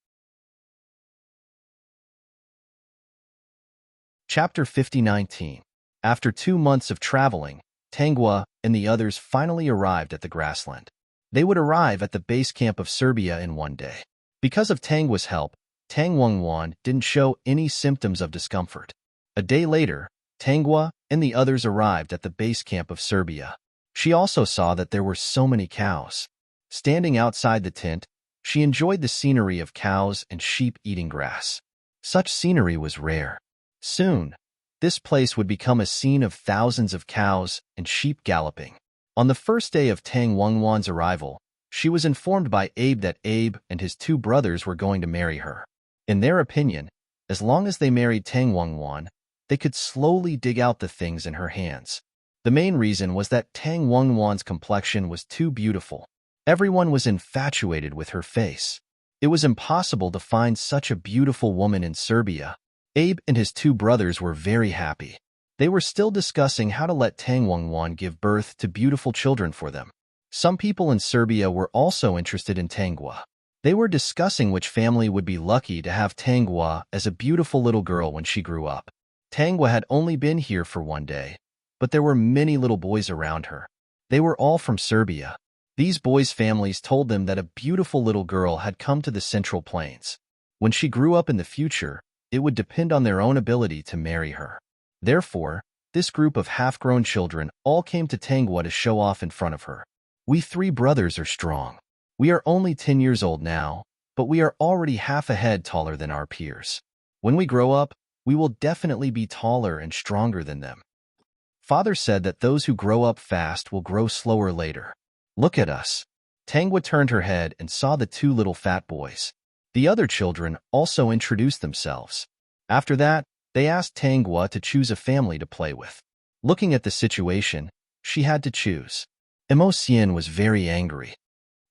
Chapter 50-19. After 2 months of traveling, Tangwa and the others finally arrived at the grassland. They would arrive at the base camp of Serbia in 1 day. Because of Tangwa's help, Tang Wengwan didn't show any symptoms of discomfort. A day later, Tangwa and the others arrived at the base camp of Serbia. She also saw that there were so many cows. Standing outside the tent, she enjoyed the scenery of cows and sheep eating grass. Such scenery was rare. Soon, this place would become a scene of thousands of cows and sheep galloping. On the first day of Tang Wengwan's arrival, she was informed by Abe that Abe and his 2 brothers were going to marry her. In their opinion, as long as they married Tang Wengwan, they could slowly dig out the things in her hands. The main reason was that Tang Wengwan's complexion was too beautiful. Everyone was infatuated with her face. It was impossible to find such a beautiful woman in Serbia. Abe and his 2 brothers were very happy. They were still discussing how to let Tang Wengwan give birth to beautiful children for them. Some people in Serbia were also interested in Tangwa. They were discussing which family would be lucky to have Tangwa as a beautiful little girl when she grew up. Tangwa had only been here for 1 day, but there were many little boys around her. They were all from Serbia. These boys' families told them that a beautiful little girl had come to the Central Plains. When she grew up in the future, it would depend on their own ability to marry her. Therefore, this group of half-grown children all came to Tangwa to show off in front of her. We 3 brothers are strong. We are only 10 years old now, but we are already half a head taller than our peers. When we grow up, we will definitely be taller and stronger than them. Father said that those who grow up fast will grow slower later. Look at us. Tangwa turned her head and saw the 2 little fat boys. The other children also introduced themselves. After that, they asked Tangwa to choose a family to play with. Looking at the situation, she had to choose. Immerse was very angry.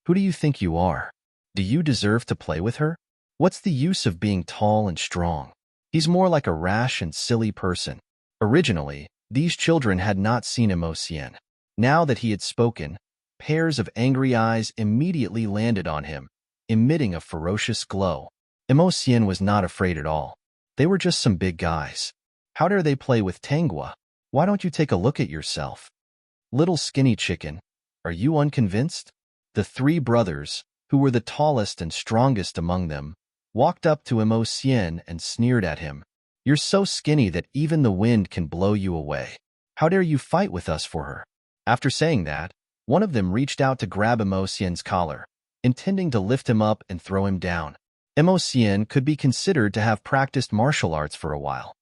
Who do you think you are? Do you deserve to play with her? What's the use of being tall and strong? He's more like a rash and silly person. Originally, these children had not seen Immerse. Now that he had spoken, pairs of angry eyes immediately landed on him, emitting a ferocious glow. Immerse was not afraid at all. They were just some big guys. How dare they play with Tangwa? Why don't you take a look at yourself? Little skinny chicken, are you unconvinced? The 3 brothers, who were the tallest and strongest among them, walked up to Immerse and sneered at him. You're so skinny that even the wind can blow you away. How dare you fight with us for her? After saying that, one of them reached out to grab Immerse's collar, intending to lift him up and throw him down. Immerse could be considered to have practiced martial arts for a while.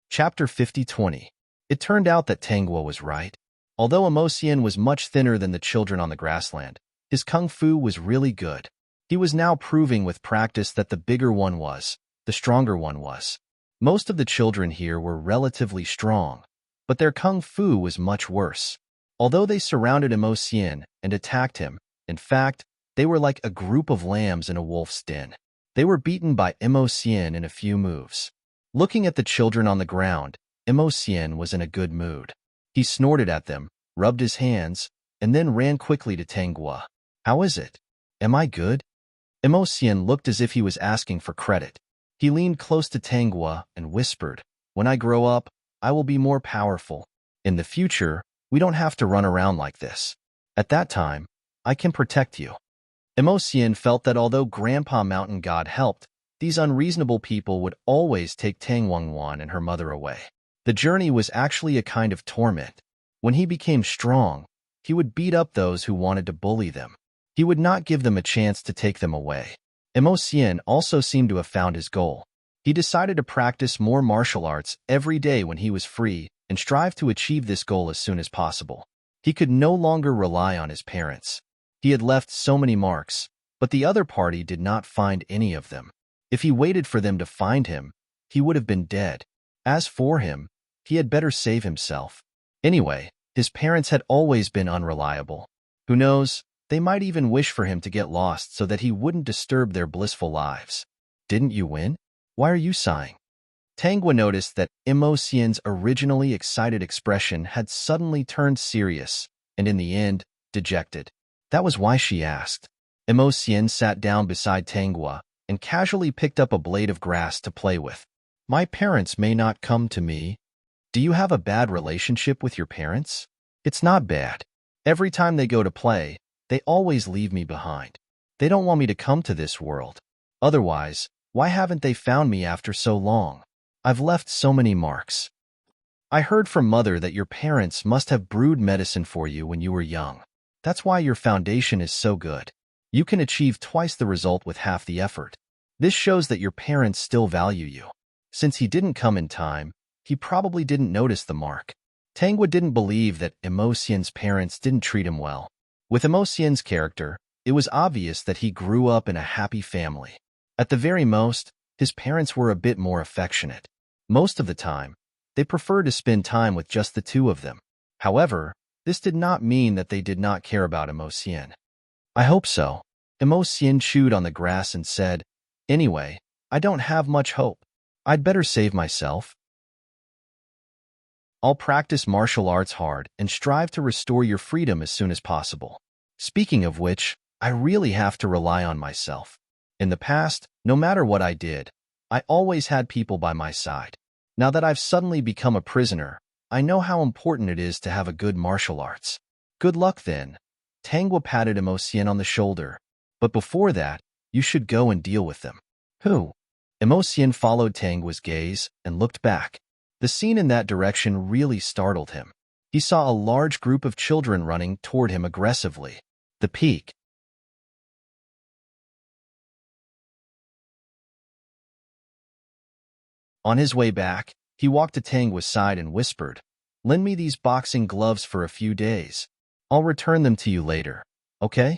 Chapter 50-20. It turned out that Tangwa was right. Although Immerse was much thinner than the children on the grassland, his kung fu was really good. He was now proving with practice that the bigger one was, the stronger one was. Most of the children here were relatively strong, but their kung fu was much worse. Although they surrounded Immerse and attacked him, in fact, they were like a group of lambs in a wolf's den. They were beaten by Immerse in a few moves. Looking at the children on the ground, Immerse was in a good mood. He snorted at them, rubbed his hands, and then ran quickly to Tangwa. How is it? Am I good? Immerse looked as if he was asking for credit. He leaned close to Tangwa and whispered, When I grow up, I will be more powerful. In the future, we don't have to run around like this. At that time, I can protect you. Immerse felt that although Grandpa Mountain God helped, these unreasonable people would always take Tangwangwan and her mother away. The journey was actually a kind of torment. When he became strong, he would beat up those who wanted to bully them. He would not give them a chance to take them away. Immerse also seemed to have found his goal. He decided to practice more martial arts every day when he was free and strive to achieve this goal as soon as possible. He could no longer rely on his parents. He had left so many marks, but the other party did not find any of them. If he waited for them to find him, he would have been dead. As for him, he had better save himself. Anyway, his parents had always been unreliable. Who knows, they might even wish for him to get lost so that he wouldn't disturb their blissful lives. Didn't you win? Why are you sighing? Tangwa noticed that Immerse's originally excited expression had suddenly turned serious, and in the end, dejected. That was why she asked. Immerse sat down beside Tangwa and casually picked up a blade of grass to play with. My parents may not come to me. Do you have a bad relationship with your parents? It's not bad. Every time they go to play, they always leave me behind. They don't want me to come to this world. Otherwise, why haven't they found me after so long? I've left so many marks. I heard from Mother that your parents must have brewed medicine for you when you were young. That's why your foundation is so good. You can achieve twice the result with half the effort. This shows that your parents still value you. Since he didn't come in time, he probably didn't notice the mark. Tangwa didn't believe that Immerse's parents didn't treat him well. With Immerse's character, it was obvious that he grew up in a happy family. At the very most, his parents were a bit more affectionate. Most of the time, they preferred to spend time with just the 2 of them. However, this did not mean that they did not care about Immerse. I hope so. Immerse chewed on the grass and said, Anyway, I don't have much hope. I'd better save myself. I'll practice martial arts hard and strive to restore your freedom as soon as possible. Speaking of which, I really have to rely on myself. In the past, no matter what I did, I always had people by my side. Now that I've suddenly become a prisoner, I know how important it is to have a good martial arts. Good luck then. Tangwa patted Immerse on the shoulder. But before that, you should go and deal with them. Who? Emotion followed Tangwa's gaze and looked back. The scene in that direction really startled him. He saw a large group of children running toward him aggressively. The peak. On his way back, he walked to Tangwa's side and whispered, "Lend me these boxing gloves for a few days. I'll return them to you later, okay?"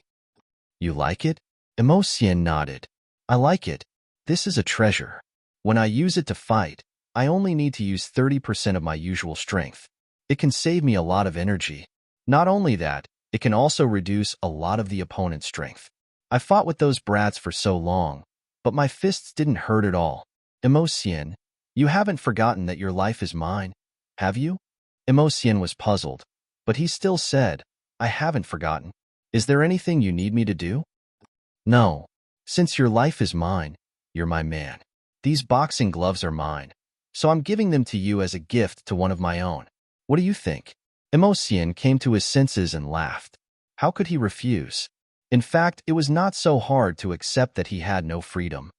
"You like it?" Emotion nodded. "I like it. This is a treasure. When I use it to fight, I only need to use 30% of my usual strength. It can save me a lot of energy. Not only that, it can also reduce a lot of the opponent's strength. I fought with those brats for so long, but my fists didn't hurt at all." Emotion, you haven't forgotten that your life is mine, have you? Emotion was puzzled, but he still said, "I haven't forgotten. Is there anything you need me to do?" "No. Since your life is mine, you're my man. These boxing gloves are mine, so I'm giving them to you as a gift to one of my own. What do you think?" Emotion came to his senses and laughed. How could he refuse? In fact, it was not so hard to accept that he had no freedom.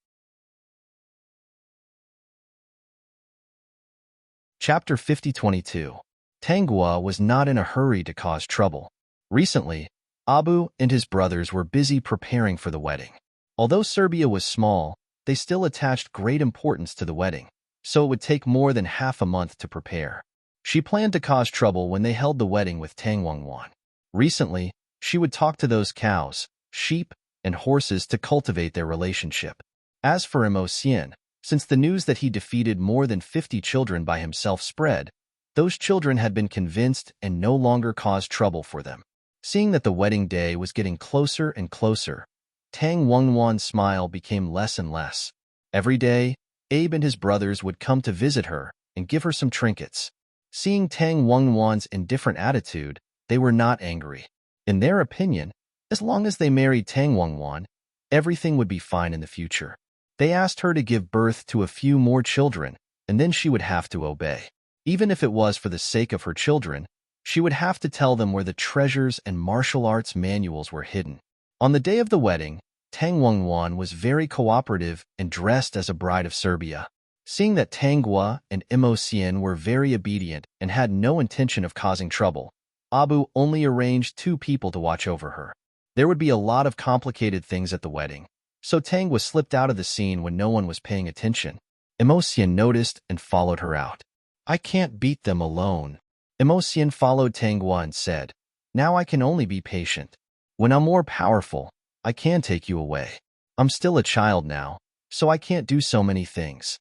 Chapter 5022. Tangwa was not in a hurry to cause trouble. Recently, Abu and his brothers were busy preparing for the wedding. Although Serbia was small, they still attached great importance to the wedding, so it would take more than half a month to prepare. She planned to cause trouble when they held the wedding with Tangwangwan. Recently, she would talk to those cows, sheep, and horses to cultivate their relationship. As for Emotion, since the news that he defeated more than 50 children by himself spread, those children had been convinced and no longer caused trouble for them. Seeing that the wedding day was getting closer and closer, Tang Wangwan's smile became less and less. Every day, Abe and his brothers would come to visit her and give her some trinkets. Seeing Tang Wangwan's indifferent attitude, they were not angry. In their opinion, as long as they married Tang Wangwan, everything would be fine in the future. They asked her to give birth to a few more children, and then she would have to obey. Even if it was for the sake of her children, she would have to tell them where the treasures and martial arts manuals were hidden. On the day of the wedding, Tang Wangwan was very cooperative and dressed as a bride of Serbia. Seeing that Tangwa and Emotion were very obedient and had no intention of causing trouble, Abu only arranged 2 people to watch over her. There would be a lot of complicated things at the wedding, so Tangwa slipped out of the scene when no one was paying attention. Emotion noticed and followed her out. "I can't beat them alone." Emotion followed Tangwa and said, "Now I can only be patient. When I'm more powerful, I can take you away. I'm still a child now, so I can't do so many things."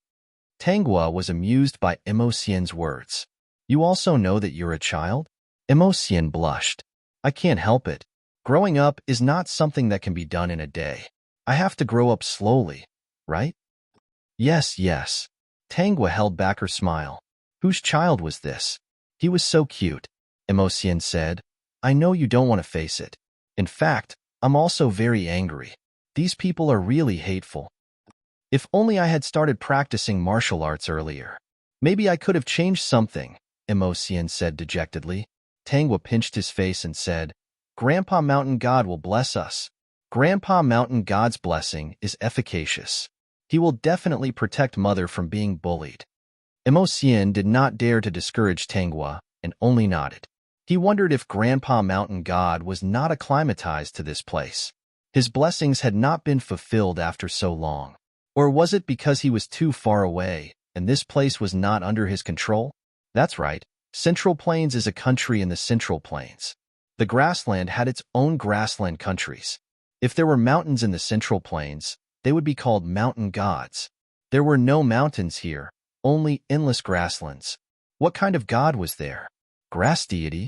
Tangwa was amused by Emotion's words. "You also know that you're a child?" Emotion blushed. "I can't help it. Growing up is not something that can be done in a day. I have to grow up slowly, right?" "Yes, yes." Tangwa held back her smile. "Whose child was this?" "He was so cute," Emotion said. "I know you don't want to face it. In fact, I'm also very angry. These people are really hateful. If only I had started practicing martial arts earlier. Maybe I could have changed something," Emotion said dejectedly. Tangwa pinched his face and said, "Grandpa Mountain God will bless us. Grandpa Mountain God's blessing is efficacious. He will definitely protect Mother from being bullied." Emotion did not dare to discourage Tangwa and only nodded. He wondered if Grandpa Mountain God was not acclimatized to this place. His blessings had not been fulfilled after so long. Or was it because he was too far away and this place was not under his control? That's right. Central Plains is a country in the Central Plains. The grassland had its own grassland countries. If there were mountains in the Central Plains, they would be called mountain gods. There were no mountains here, only endless grasslands. What kind of god was there? Grass deity?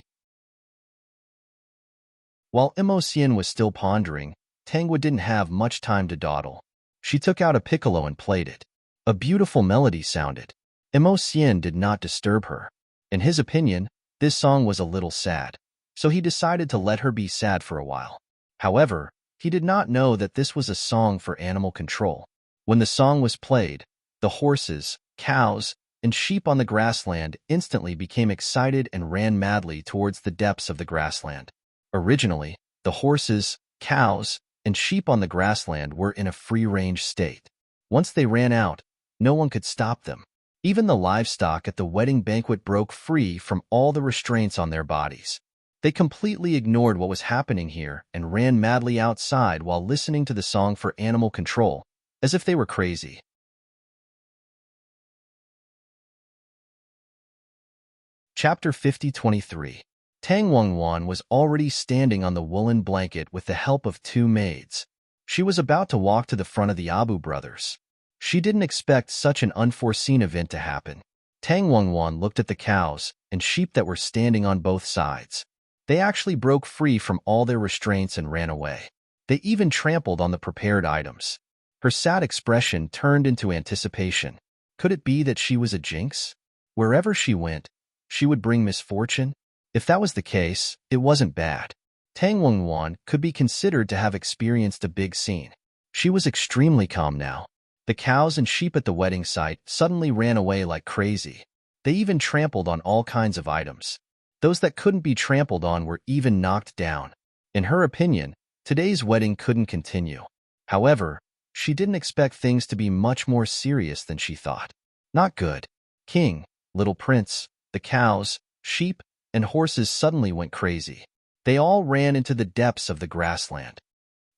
While Emotion was still pondering, Tangwa didn't have much time to dawdle. She took out a piccolo and played it. A beautiful melody sounded. Emotion did not disturb her. In his opinion, this song was a little sad, so he decided to let her be sad for a while. However, he did not know that this was a song for animal control. When the song was played, the horses, cows, and sheep on the grassland instantly became excited and ran madly towards the depths of the grassland. Originally, the horses, cows, and sheep on the grassland were in a free-range state. Once they ran out, no one could stop them. Even the livestock at the wedding banquet broke free from all the restraints on their bodies. They completely ignored what was happening here and ran madly outside while listening to the song for animal control, as if they were crazy. Chapter 50:23. Tang Wangwan was already standing on the woolen blanket with the help of two maids. She was about to walk to the front of the Abu brothers. She didn't expect such an unforeseen event to happen. Tang Wangwan looked at the cows and sheep that were standing on both sides. They actually broke free from all their restraints and ran away. They even trampled on the prepared items. Her sad expression turned into anticipation. Could it be that she was a jinx? Wherever she went, she would bring misfortune? If that was the case, it wasn't bad. Tang Wangwan could be considered to have experienced a big scene. She was extremely calm now. The cows and sheep at the wedding site suddenly ran away like crazy. They even trampled on all kinds of items. Those that couldn't be trampled on were even knocked down. In her opinion, today's wedding couldn't continue. However, she didn't expect things to be much more serious than she thought. Not good. King, little prince, the cows, sheep, and horses suddenly went crazy. They all ran into the depths of the grassland.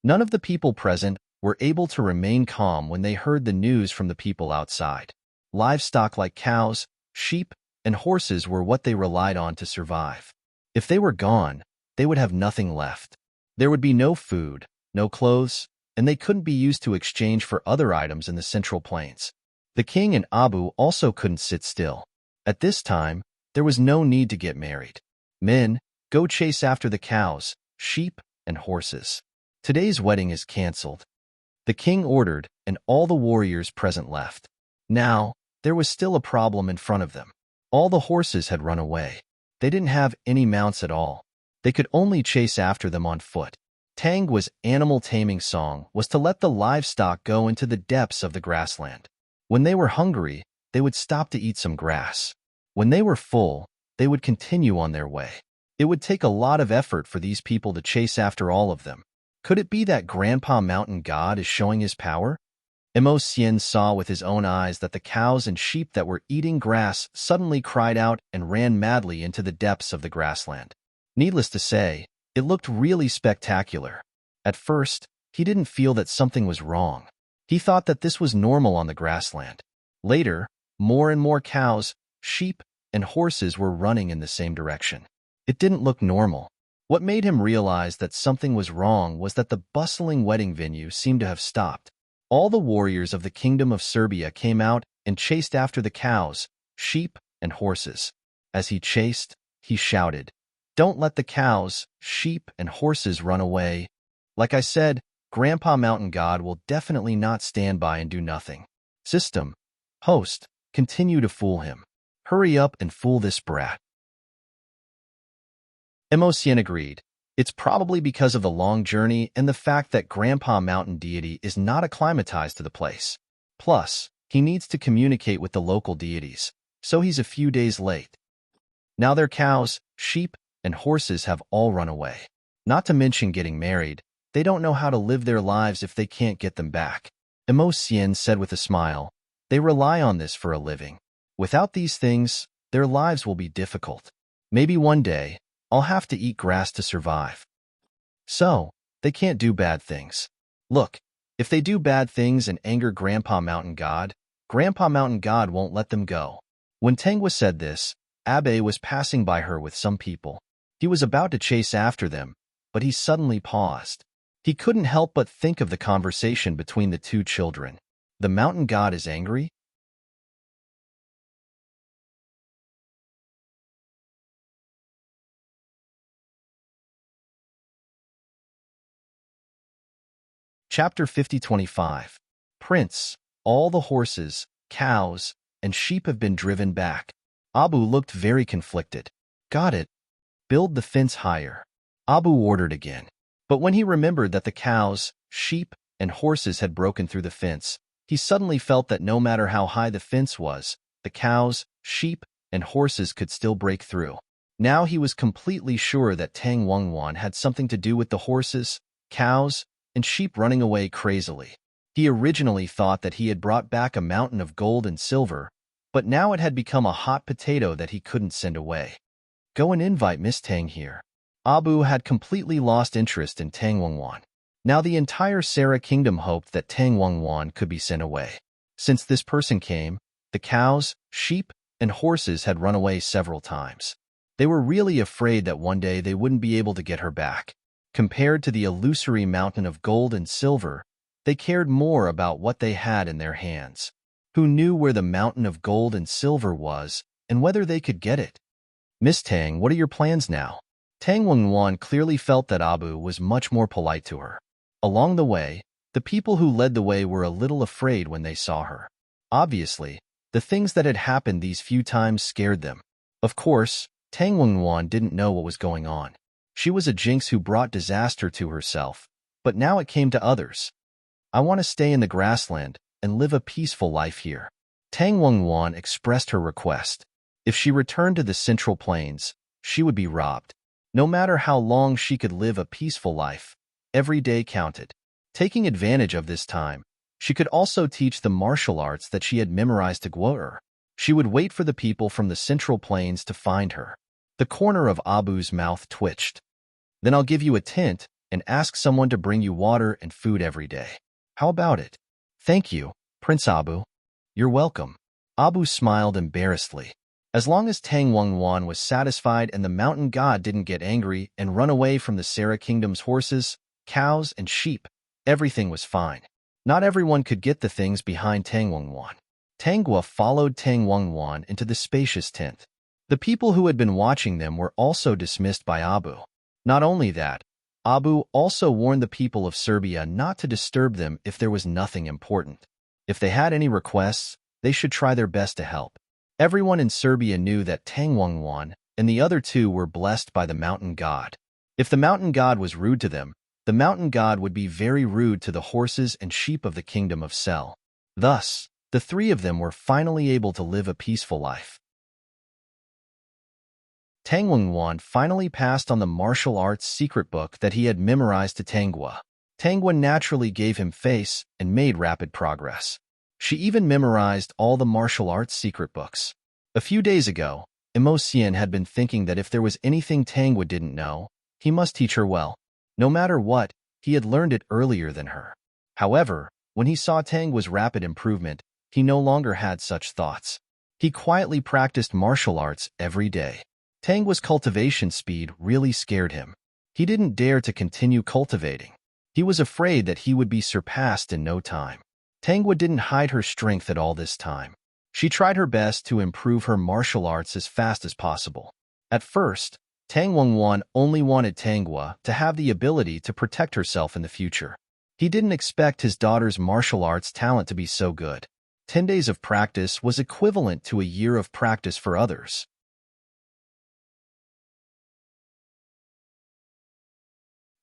None of the people present were able to remain calm when they heard the news from the people outside. Livestock like cows, sheep, and horses were what they relied on to survive. If they were gone, they would have nothing left. There would be no food, no clothes, and they couldn't be used to exchange for other items in the Central Plains. The king and Abu also couldn't sit still. At this time, there was no need to get married. Men, go chase after the cows, sheep, and horses. Today's wedding is cancelled. The king ordered, and all the warriors present left. Now, there was still a problem in front of them. All the horses had run away. They didn't have any mounts at all. They could only chase after them on foot. Tangwa's animal taming song was to let the livestock go into the depths of the grassland. When they were hungry, they would stop to eat some grass. When they were full, they would continue on their way. It would take a lot of effort for these people to chase after all of them. Could it be that Grandpa Mountain God is showing his power? Immerse saw with his own eyes that the cows and sheep that were eating grass suddenly cried out and ran madly into the depths of the grassland. Needless to say, it looked really spectacular. At first, he didn't feel that something was wrong. He thought that this was normal on the grassland. Later, more and more cows, sheep, and horses were running in the same direction. It didn't look normal. What made him realize that something was wrong was that the bustling wedding venue seemed to have stopped. All the warriors of the Kingdom of Serbia came out and chased after the cows, sheep, and horses. As he chased, he shouted, "Don't let the cows, sheep, and horses run away. Like I said, Grandpa Mountain God will definitely not stand by and do nothing. System, host, continue to fool him. Hurry up and fool this brat." Immerse agreed. It's probably because of the long journey and the fact that Grandpa Mountain Deity is not acclimatized to the place. Plus, he needs to communicate with the local deities, so he's a few days late. Now their cows, sheep, and horses have all run away. Not to mention getting married, they don't know how to live their lives if they can't get them back. Immerse said with a smile, "They rely on this for a living. Without these things, their lives will be difficult. Maybe one day, I'll have to eat grass to survive. So, they can't do bad things. Look, if they do bad things and anger Grandpa Mountain God won't let them go." When Tangwa said this, Abe was passing by her with some people. He was about to chase after them, but he suddenly paused. He couldn't help but think of the conversation between the two children. The mountain god is angry? Chapter 50:25. Prince, all the horses, cows, and sheep have been driven back. Abu looked very conflicted. Got it. Build the fence higher. Abu ordered again. But when he remembered that the cows, sheep, and horses had broken through the fence, he suddenly felt that no matter how high the fence was, the cows, sheep, and horses could still break through. Now he was completely sure that Tang Wangwan had something to do with the horses, cows, and sheep running away crazily. He originally thought that he had brought back a mountain of gold and silver, but now it had become a hot potato that he couldn't send away. Go and invite Miss Tang here. Abu had completely lost interest in Tang Wangwan. Now the entire Sarah kingdom hoped that Tang Wangwan could be sent away. Since this person came, the cows, sheep, and horses had run away several times. They were really afraid that one day they wouldn't be able to get her back. Compared to the illusory mountain of gold and silver, they cared more about what they had in their hands. Who knew where the mountain of gold and silver was and whether they could get it? Miss Tang, what are your plans now? Tang Wangwan clearly felt that Abu was much more polite to her. Along the way, the people who led the way were a little afraid when they saw her. Obviously, the things that had happened these few times scared them. Of course, Tang Wangwan didn't know what was going on. She was a jinx who brought disaster to herself, but now it came to others. I want to stay in the grassland and live a peaceful life here. Tang Wangwan expressed her request. If she returned to the Central Plains, she would be robbed. No matter how long she could live a peaceful life, every day counted. Taking advantage of this time, she could also teach the martial arts that she had memorized to Guo'er. She would wait for the people from the Central Plains to find her. The corner of Abu's mouth twitched. Then I'll give you a tent and ask someone to bring you water and food every day. How about it? Thank you, Prince Abu. You're welcome. Abu smiled embarrassedly. As long as Tang Wangwan was satisfied and the mountain god didn't get angry and run away from the Sarah Kingdom's horses, cows, and sheep, everything was fine. Not everyone could get the things behind Tang Wangwan. Tangua followed Tang Wangwan into the spacious tent. The people who had been watching them were also dismissed by Abu. Not only that, Abu also warned the people of Serbia not to disturb them if there was nothing important. If they had any requests, they should try their best to help. Everyone in Serbia knew that Tang Wangwan and the other two were blessed by the mountain god. If the mountain god was rude to them, the mountain god would be very rude to the horses and sheep of the kingdom of Sel. Thus, the three of them were finally able to live a peaceful life. Tang Wangwan finally passed on the martial arts secret book that he had memorized to Tangua. Tangua naturally gave him face and made rapid progress. She even memorized all the martial arts secret books. A few days ago, Immerse had been thinking that if there was anything Tangua didn't know, he must teach her well. No matter what, he had learned it earlier than her. However, when he saw Tangua's rapid improvement, he no longer had such thoughts. He quietly practiced martial arts every day. Tangua's cultivation speed really scared him. He didn't dare to continue cultivating. He was afraid that he would be surpassed in no time. Tangua didn't hide her strength at all this time. She tried her best to improve her martial arts as fast as possible. At first, Tang Wangwan only wanted Tangua to have the ability to protect herself in the future. He didn't expect his daughter's martial arts talent to be so good. 10 days of practice was equivalent to a year of practice for others.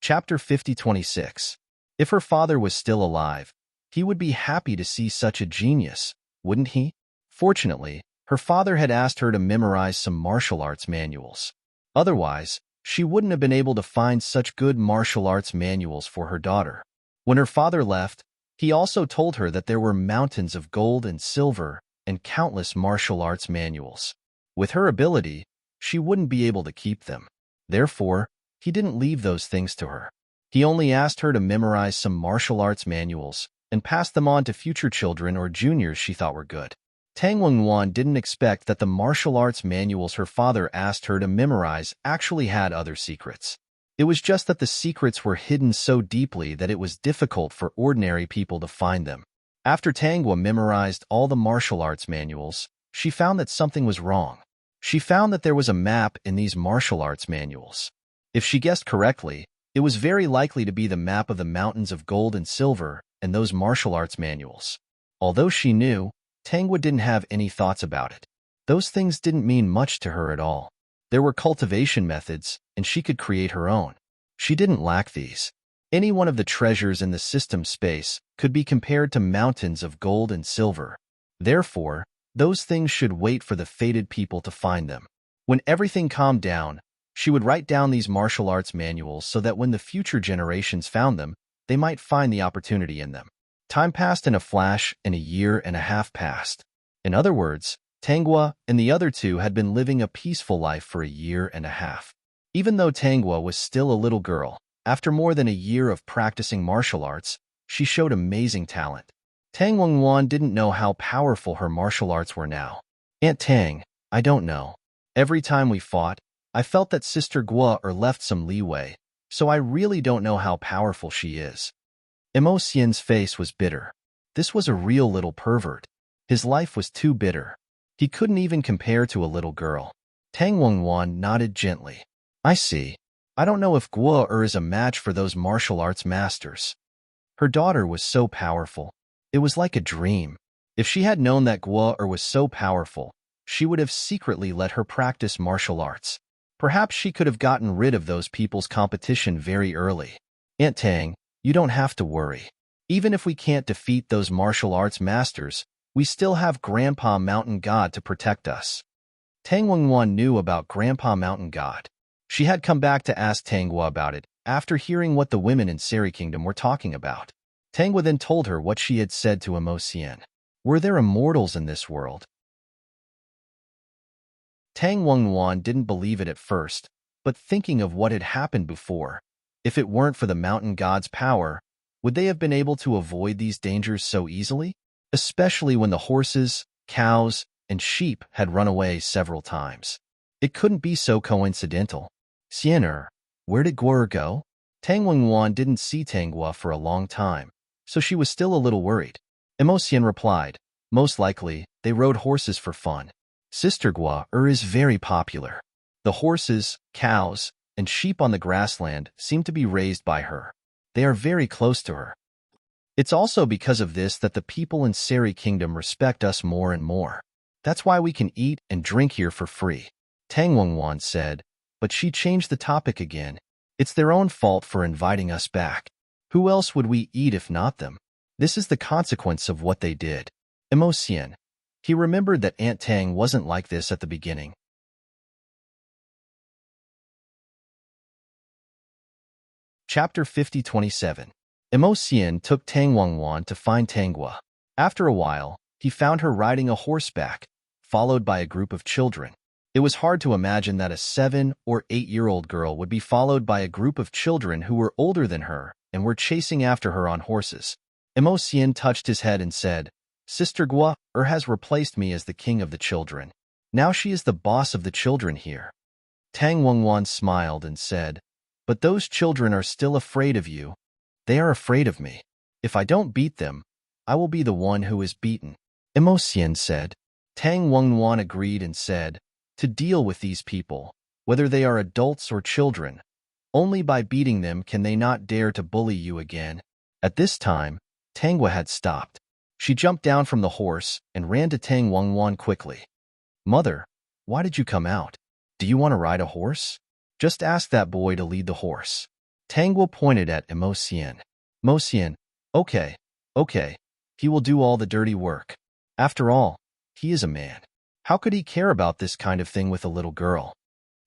Chapter 50-26. If her father was still alive, he would be happy to see such a genius, wouldn't he? Fortunately, her father had asked her to memorize some martial arts manuals. Otherwise, she wouldn't have been able to find such good martial arts manuals for her daughter. When her father left, he also told her that there were mountains of gold and silver and countless martial arts manuals. With her ability, she wouldn't be able to keep them. Therefore, he didn't leave those things to her. He only asked her to memorize some martial arts manuals and pass them on to future children or juniors she thought were good. Tang Wangwan didn't expect that the martial arts manuals her father asked her to memorize actually had other secrets. It was just that the secrets were hidden so deeply that it was difficult for ordinary people to find them. After Tangua memorized all the martial arts manuals, she found that something was wrong. She found that there was a map in these martial arts manuals. If she guessed correctly, it was very likely to be the map of the mountains of gold and silver and those martial arts manuals. Although she knew, Tangua didn't have any thoughts about it. Those things didn't mean much to her at all. There were cultivation methods, and she could create her own. She didn't lack these. Any one of the treasures in the system space could be compared to mountains of gold and silver. Therefore, those things should wait for the fated people to find them. When everything calmed down, she would write down these martial arts manuals so that when the future generations found them, they might find the opportunity in them. Time passed in a flash, and a year and a half passed. In other words, Tanghua and the other two had been living a peaceful life for a year and a half. Even though Tanghua was still a little girl, after more than a year of practicing martial arts, she showed amazing talent. Tang Wengwan didn't know how powerful her martial arts were now. Aunt Tang, I don't know. Every time we fought, I felt that Sister Gua left some leeway, so I really don't know how powerful she is. Imo Xian's face was bitter. This was a real little pervert. His life was too bitter. He couldn't even compare to a little girl. Tang Wengwan nodded gently. I see. I don't know if Guo is a match for those martial arts masters. Her daughter was so powerful. It was like a dream. If she had known that Guo was so powerful, she would have secretly let her practice martial arts. Perhaps she could have gotten rid of those people's competition very early. Aunt Tang, you don't have to worry. Even if we can't defeat those martial arts masters, we still have Grandpa Mountain God to protect us. Tang Wengwan knew about Grandpa Mountain God. She had come back to ask Tanghua about it after hearing what the women in Seri Kingdom were talking about. Tanghua then told her what she had said to Imo Xian. Were there immortals in this world? Tang Wengwan didn't believe it at first, but thinking of what had happened before, if it weren't for the mountain god's power, would they have been able to avoid these dangers so easily? Especially when the horses, cows, and sheep had run away several times. It couldn't be so coincidental. Xianer, where did Guo go? Tang Wengwan didn't see Tanghua for a long time, so she was still a little worried. Imo Xian replied, most likely, they rode horses for fun. Sister Guo is very popular. The horses, cows, and sheep on the grassland seem to be raised by her. They are very close to her. It's also because of this that the people in Seri Kingdom respect us more and more. That's why we can eat and drink here for free. Tang Wengwan said, but she changed the topic again. It's their own fault for inviting us back. Who else would we eat if not them? This is the consequence of what they did. Imo Xian. He remembered that Aunt Tang wasn't like this at the beginning. Chapter 50-27. Imo Xian took Tang Wengwan to find Tanghua. After a while, he found her riding a horseback, followed by a group of children. It was hard to imagine that a 7- or 8-year-old girl would be followed by a group of children who were older than her and were chasing after her on horses. Imo Xian touched his head and said, Sister Guo has replaced me as the king of the children. Now she is the boss of the children here. Tang Wengwan smiled and said, but those children are still afraid of you. They are afraid of me. If I don't beat them, I will be the one who is beaten. Imo Xian said. Tang Wengwan agreed and said, to deal with these people, whether they are adults or children, only by beating them can they not dare to bully you again. At this time, Tanghua had stopped. She jumped down from the horse and ran to Tang Wengwan quickly. Mother, why did you come out? Do you want to ride a horse? Just ask that boy to lead the horse. Tanghua pointed at Imo Xian. Mo Xian, okay. He will do all the dirty work. After all, he is a man. How could he care about this kind of thing with a little girl?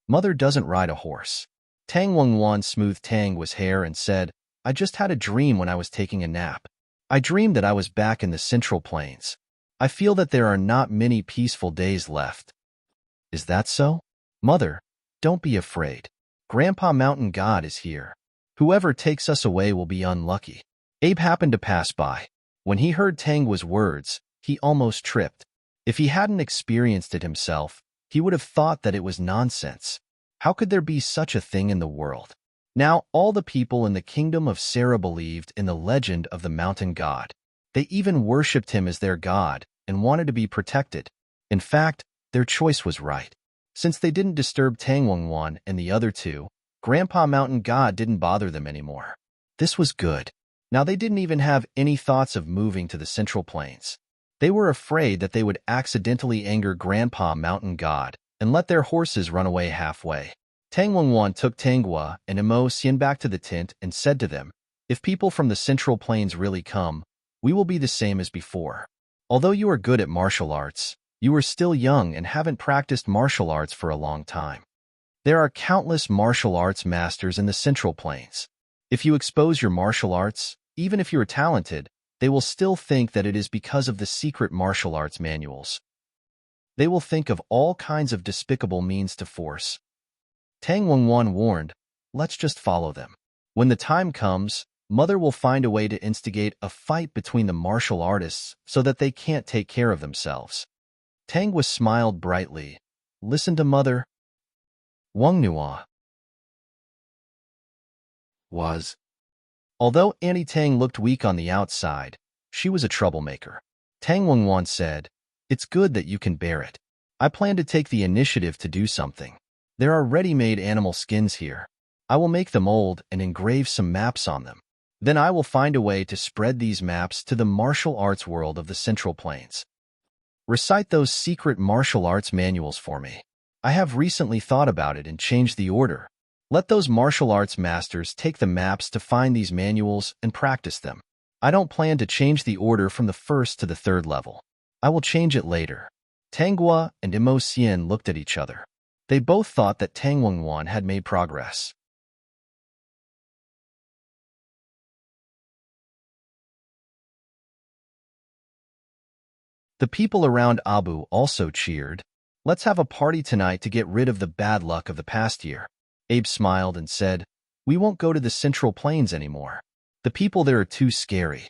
Mother doesn't ride a horse. Tang Wengwan smoothed Tanghua's hair and said, I just had a dream when I was taking a nap. I dreamed that I was back in the Central Plains. I feel that there are not many peaceful days left. Is that so? Mother, don't be afraid. Grandpa Mountain God is here. Whoever takes us away will be unlucky. Abe happened to pass by. When he heard Tanghua's words, he almost tripped. If he hadn't experienced it himself, he would have thought that it was nonsense. How could there be such a thing in the world? Now, all the people in the kingdom of Sera believed in the legend of the mountain god. They even worshipped him as their god and wanted to be protected. In fact, their choice was right. Since they didn't disturb Tang Wengwan and the other two, Grandpa Mountain God didn't bother them anymore. This was good. Now they didn't even have any thoughts of moving to the Central Plains. They were afraid that they would accidentally anger Grandpa Mountain God and let their horses run away halfway. Tang Wengwan took Tanghua and Imo Xian back to the tent and said to them, if people from the Central Plains really come, we will be the same as before. Although you are good at martial arts, you are still young and haven't practiced martial arts for a long time. There are countless martial arts masters in the Central Plains. If you expose your martial arts, even if you are talented, they will still think that it is because of the secret martial arts manuals. They will think of all kinds of despicable means to force. Tang Wengwan warned, let's just follow them. When the time comes, Mother will find a way to instigate a fight between the martial artists so that they can't take care of themselves. Tangwa smiled brightly. Listen to Mother. Wang Nua was. Although Annie Tang looked weak on the outside, she was a troublemaker. Tang Wengwan said, it's good that you can bear it. I plan to take the initiative to do something. There are ready-made animal skins here. I will make them old and engrave some maps on them. Then I will find a way to spread these maps to the martial arts world of the Central Plains. Recite those secret martial arts manuals for me. I have recently thought about it and changed the order. Let those martial arts masters take the maps to find these manuals and practice them. I don't plan to change the order from the first to the third level. I will change it later. Tanghua and Immerse looked at each other. They both thought that Tang Wengwan had made progress. The people around Abu also cheered. Let's have a party tonight to get rid of the bad luck of the past year. Abe smiled and said, we won't go to the Central Plains anymore. The people there are too scary.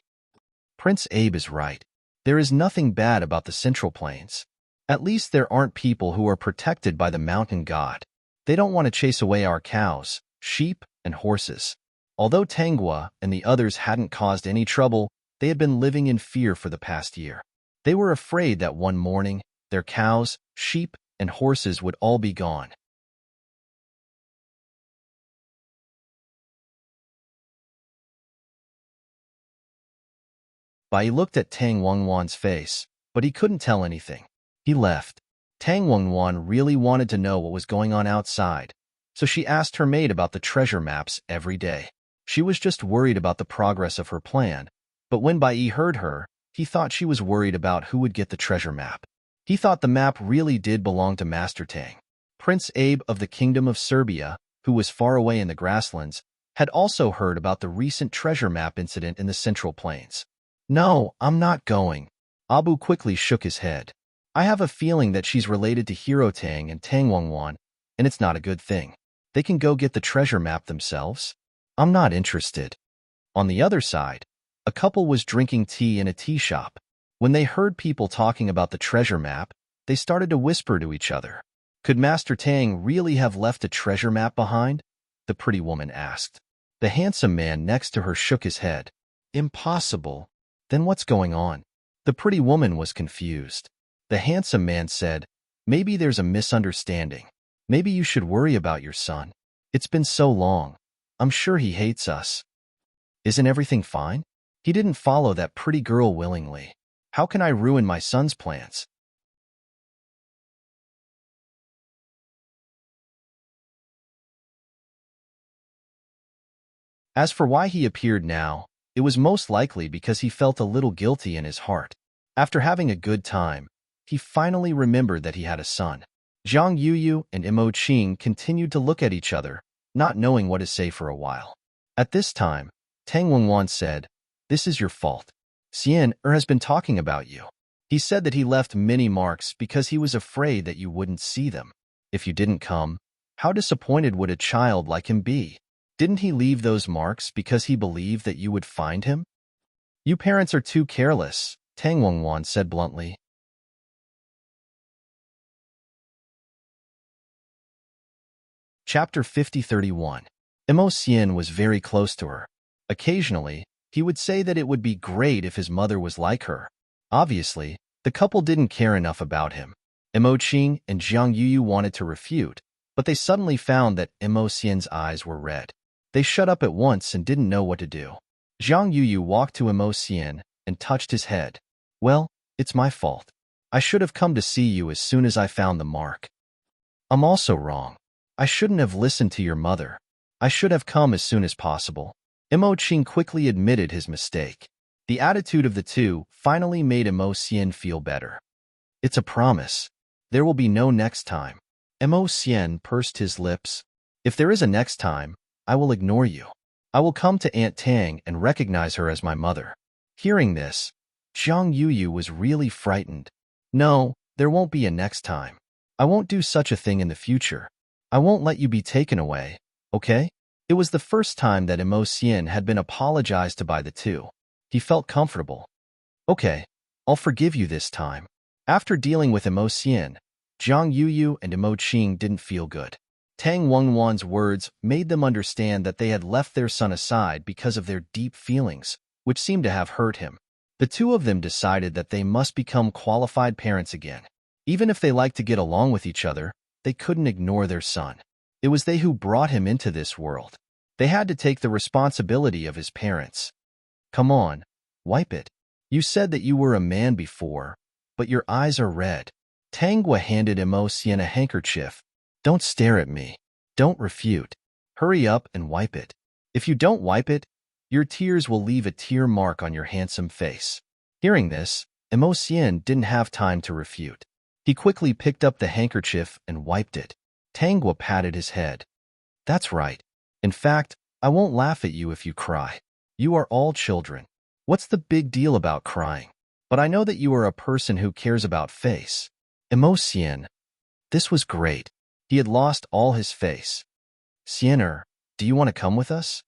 Prince Abe is right. There is nothing bad about the Central Plains. At least there aren't people who are protected by the mountain god. They don't want to chase away our cows, sheep, and horses. Although Tanghua and the others hadn't caused any trouble, they had been living in fear for the past year. They were afraid that one morning, their cows, sheep, and horses would all be gone. Bai looked at Tang Wengwan's face, but he couldn't tell anything. He left. Tang Wengwan really wanted to know what was going on outside, so she asked her maid about the treasure maps every day. She was just worried about the progress of her plan, but when Bai heard her, he thought she was worried about who would get the treasure map. He thought the map really did belong to Master Tang. Prince Abe of the Kingdom of Serbia, who was far away in the grasslands, had also heard about the recent treasure map incident in the Central Plains. No, I'm not going. Abu quickly shook his head. I have a feeling that she's related to Hero Tang and Tang Wengwan, and it's not a good thing. They can go get the treasure map themselves. I'm not interested. On the other side, a couple was drinking tea in a tea shop. When they heard people talking about the treasure map, they started to whisper to each other. Could Master Tang really have left a treasure map behind? The pretty woman asked. The handsome man next to her shook his head. Impossible. Then what's going on? The pretty woman was confused. The handsome man said, maybe there's a misunderstanding. Maybe you should worry about your son. It's been so long. I'm sure he hates us. Isn't everything fine? He didn't follow that pretty girl willingly. How can I ruin my son's plans? As for why he appeared now, it was most likely because he felt a little guilty in his heart. After having a good time, he finally remembered that he had a son. Zhang Yuyu and Imo Qing continued to look at each other, not knowing what to say for a while. At this time, Tang Wengwan said, this is your fault. Xian has been talking about you. He said that he left many marks because he was afraid that you wouldn't see them. If you didn't come, how disappointed would a child like him be? Didn't he leave those marks because he believed that you would find him? You parents are too careless, Tang Wengwan said bluntly. Chapter 50-31. Imo Xian was very close to her. Occasionally, he would say that it would be great if his mother was like her. Obviously, the couple didn't care enough about him. Imo Qing and Zhang Yuyu wanted to refute, but they suddenly found that Imo Xian's eyes were red. They shut up at once and didn't know what to do. Zhang Yuyu walked to Imo Xian and touched his head. Well, it's my fault. I should have come to see you as soon as I found the mark. I'm also wrong. I shouldn't have listened to your mother. I should have come as soon as possible. Imo Qing quickly admitted his mistake. The attitude of the two finally made Imo Xian feel better. It's a promise. There will be no next time. Imo Xian pursed his lips. If there is a next time, I will ignore you. I will come to Aunt Tang and recognize her as my mother. Hearing this, Zhang Yuyu was really frightened. No, there won't be a next time. I won't do such a thing in the future. I won't let you be taken away, okay? It was the first time that Immerse had been apologized to by the two. He felt comfortable. Okay, I'll forgive you this time. After dealing with Immerse, Zhang Yuyu and Immerse didn't feel good. Tang Wengwan's words made them understand that they had left their son aside because of their deep feelings, which seemed to have hurt him. The two of them decided that they must become qualified parents again. Even if they liked to get along with each other, they couldn't ignore their son. It was they who brought him into this world. They had to take the responsibility of his parents. Come on, wipe it. You said that you were a man before, but your eyes are red. Tangwa handed Immerse a handkerchief. Don't stare at me. Don't refute. Hurry up and wipe it. If you don't wipe it, your tears will leave a tear mark on your handsome face. Hearing this, Immerse didn't have time to refute. He quickly picked up the handkerchief and wiped it. Tangwa patted his head. That's right. In fact, I won't laugh at you if you cry. You are all children. What's the big deal about crying? But I know that you are a person who cares about face. Immerse. This was great. He had lost all his face. Xiener, do you want to come with us?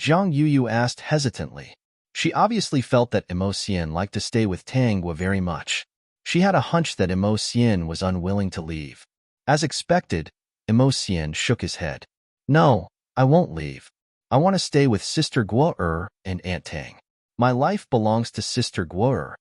Zhang Yuyu asked hesitantly. She obviously felt that Immerse liked to stay with Tangwa very much. She had a hunch that Immerse was unwilling to leave. As expected, Immerse shook his head. No, I won't leave. I want to stay with Sister Guo and Aunt Tang. My life belongs to Sister Guo.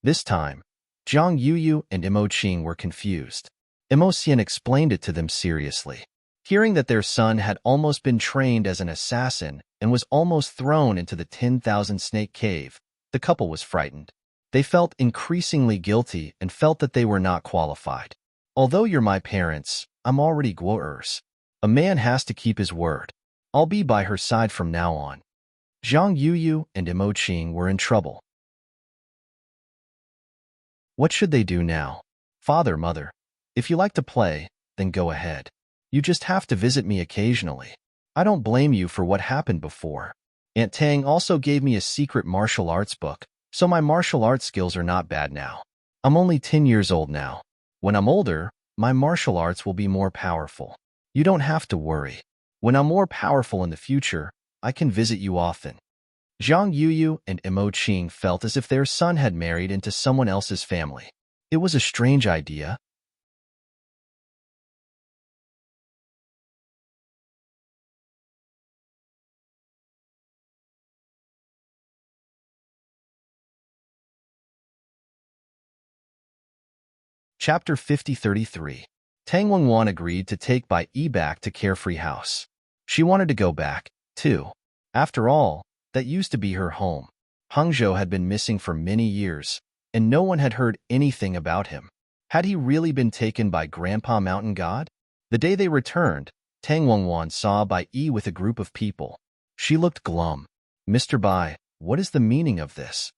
This time, Zhang Yuyu and Immerse were confused. Immerse explained it to them seriously. Hearing that their son had almost been trained as an assassin and was almost thrown into the 10,000 snake cave, the couple was frightened. They felt increasingly guilty and felt that they were not qualified. Although you're my parents, I'm already Guo'er's. A man has to keep his word. I'll be by her side from now on. Zhang Yuyu and Immerse were in trouble. What should they do now? Father, mother, if you like to play, then go ahead. You just have to visit me occasionally. I don't blame you for what happened before. Aunt Tang also gave me a secret martial arts book, so my martial arts skills are not bad now. I'm only 10 years old now. When I'm older, my martial arts will be more powerful. You don't have to worry. When I'm more powerful in the future, I can visit you often. Zhang Yuyu and Immerse felt as if their son had married into someone else's family. It was a strange idea. Chapter 5033. Tang Wengwan agreed to take Bai Yi back to Carefree House. She wanted to go back, too. After all, that used to be her home. Hangzhou had been missing for many years, and no one had heard anything about him. Had he really been taken by Grandpa Mountain God? The day they returned, Tang Wengwan saw Bai Yi with a group of people. She looked glum. Mr. Bai, what is the meaning of this?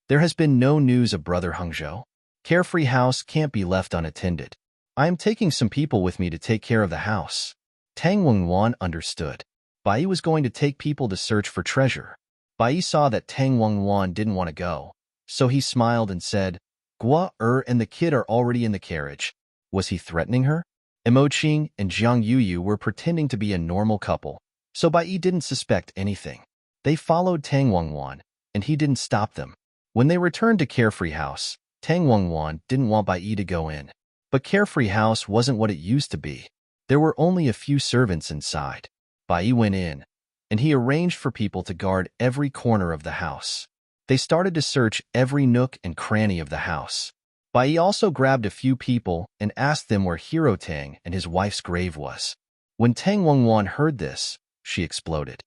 There has been no news of Brother Hangzhou. Carefree House can't be left unattended. I am taking some people with me to take care of the house. Tang Wengwan understood. Bai was going to take people to search for treasure. Bai saw that Tang Wengwan didn't want to go, so he smiled and said, Guo and the kid are already in the carriage. Was he threatening her? Immerse and Zhang Yuyu were pretending to be a normal couple, so Bai didn't suspect anything. They followed Tang Wengwan, and he didn't stop them. When they returned to Carefree House, Tang Wengwan didn't want Bai to go in. But Carefree House wasn't what it used to be. There were only a few servants inside. Bai went in, and he arranged for people to guard every corner of the house. They started to search every nook and cranny of the house. Bai also grabbed a few people and asked them where Hero Tang and his wife's grave was. When Tang Wengwan heard this, she exploded.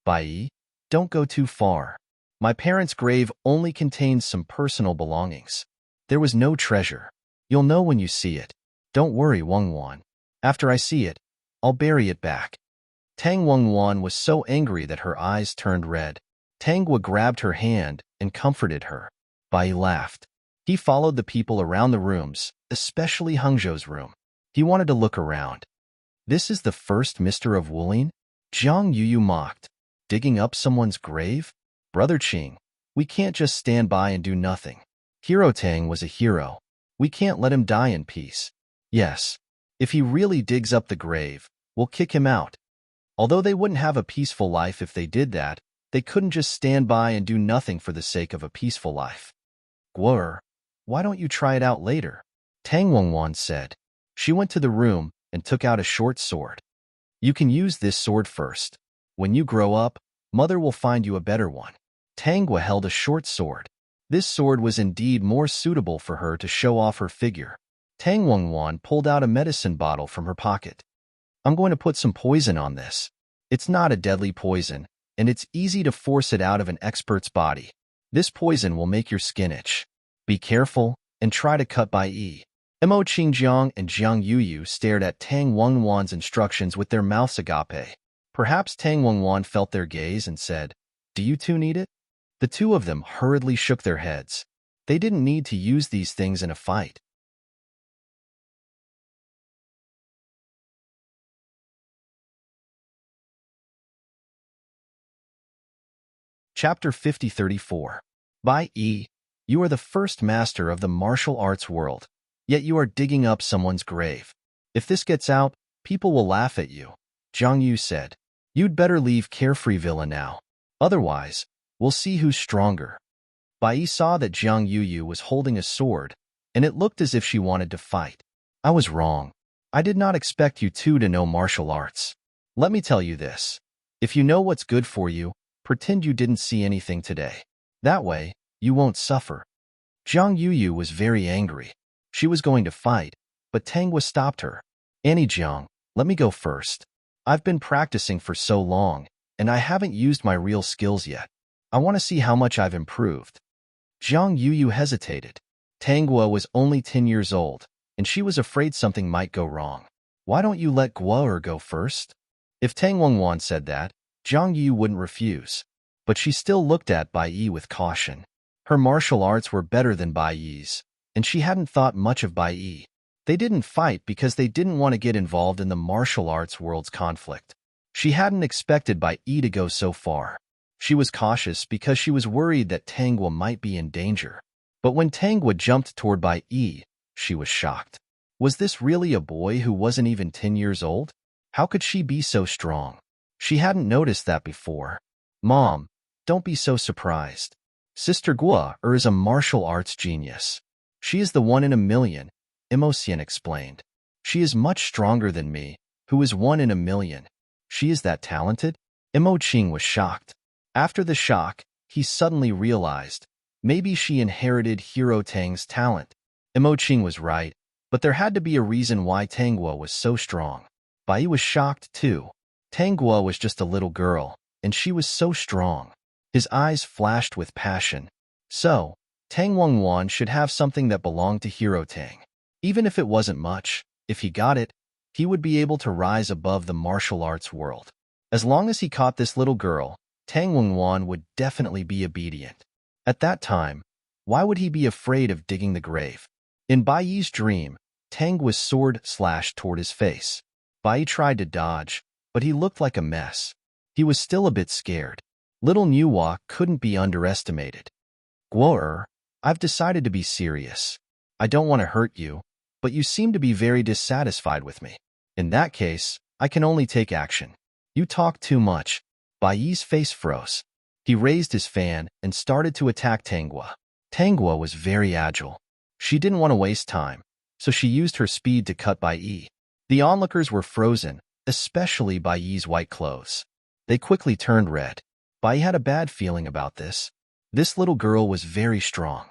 Bai, don't go too far. My parents' grave only contains some personal belongings. There was no treasure. You'll know when you see it. Don't worry, Wengwan. After I see it, I'll bury it back. Tang Wengwan was so angry that her eyes turned red. Tangwa grabbed her hand and comforted her. Bai laughed. He followed the people around the rooms, especially Hangzhou's room. He wanted to look around. This is the first Mr. of Wulin? Zhang Yuyu mocked. Digging up someone's grave? Brother Qing, We can't just stand by and do nothing. Hero Tang was a hero. We can't let him die in peace. Yes, if he really digs up the grave, we'll kick him out. Although they wouldn't have a peaceful life if they did that, they couldn't just stand by and do nothing for the sake of a peaceful life. Guo, why don't you try it out later? Tang Wangwan said. She went to the room and took out a short sword. You can use this sword first. When you grow up, Mother will find you a better one. Tangwa held a short sword. This sword was indeed more suitable for her to show off her figure. Tang Wangwan pulled out a medicine bottle from her pocket. I'm going to put some poison on this. It's not a deadly poison, and it's easy to force it out of an expert's body. This poison will make your skin itch. Be careful and try to cut by E. Mo Qingjiang and Jiang Yuyu stared at Tang Wangwan's instructions with their mouths agape. Perhaps Tang Wangwan felt their gaze and said, "Do you two need it?" The two of them hurriedly shook their heads. They didn't need to use these things in a fight. Chapter 50-34. Bai Yi, you are the first master of the martial arts world, yet you are digging up someone's grave. If this gets out, people will laugh at you. Zhang Yu said. You'd better leave Carefree Villa now. Otherwise, we'll see who's stronger. Bai Yi saw that Jiang Yuyu was holding a sword, and it looked as if she wanted to fight. I was wrong. I did not expect you two to know martial arts. Let me tell you this. If you know what's good for you, pretend you didn't see anything today. That way, you won't suffer. Jiang Yuyu was very angry. She was going to fight, but Tangwa stopped her. Annie Jiang, let me go first. I've been practicing for so long, and I haven't used my real skills yet. I want to see how much I've improved. Jiang Yuyu hesitated. Tangwa was only 10 years old, and she was afraid something might go wrong. Why don't you let Guo go first? If Tang Wangwan said that, Jiang Yu wouldn't refuse. But she still looked at Bai Yi with caution. Her martial arts were better than Bai Yi's, and she hadn't thought much of Bai Yi. They didn't fight because they didn't want to get involved in the martial arts world's conflict. She hadn't expected Bai Yi to go so far. She was cautious because she was worried that Tangwa might be in danger. But when Tangwa jumped toward Bai Yi, she was shocked. Was this really a boy who wasn't even 10 years old? How could she be so strong? She hadn't noticed that before. Mom, don't be so surprised. Sister Guo is a martial arts genius. She is the one in a million, Immerse explained. She is much stronger than me, who is 1 in a million. She is that talented? Imo Qing was shocked. After the shock, he suddenly realized, maybe she inherited Hero Tang's talent. Imo Qing was right, but there had to be a reason why Tangguo was so strong. Bai was shocked too. Tangguo was just a little girl, and she was so strong. His eyes flashed with passion. So, Tang Wangwan should have something that belonged to Hero Tang. Even if it wasn't much, if he got it, he would be able to rise above the martial arts world. As long as he caught this little girl, Tang Wangwan would definitely be obedient. At that time, why would he be afraid of digging the grave? In Bai Yi's dream, Tangguo's sword slashed toward his face. Bai Yi tried to dodge, but he looked like a mess. He was still a bit scared. Little Nuwa couldn't be underestimated. Guo, I've decided to be serious. I don't want to hurt you, but you seem to be very dissatisfied with me. In that case, I can only take action. You talk too much. Bai Yi's face froze. He raised his fan and started to attack Tangguo. Tangguo was very agile. She didn't want to waste time, so she used her speed to cut Bai Yi. The onlookers were frozen, especially Bai Yi's white clothes. They quickly turned red. Bai Yi had a bad feeling about this. This little girl was very strong.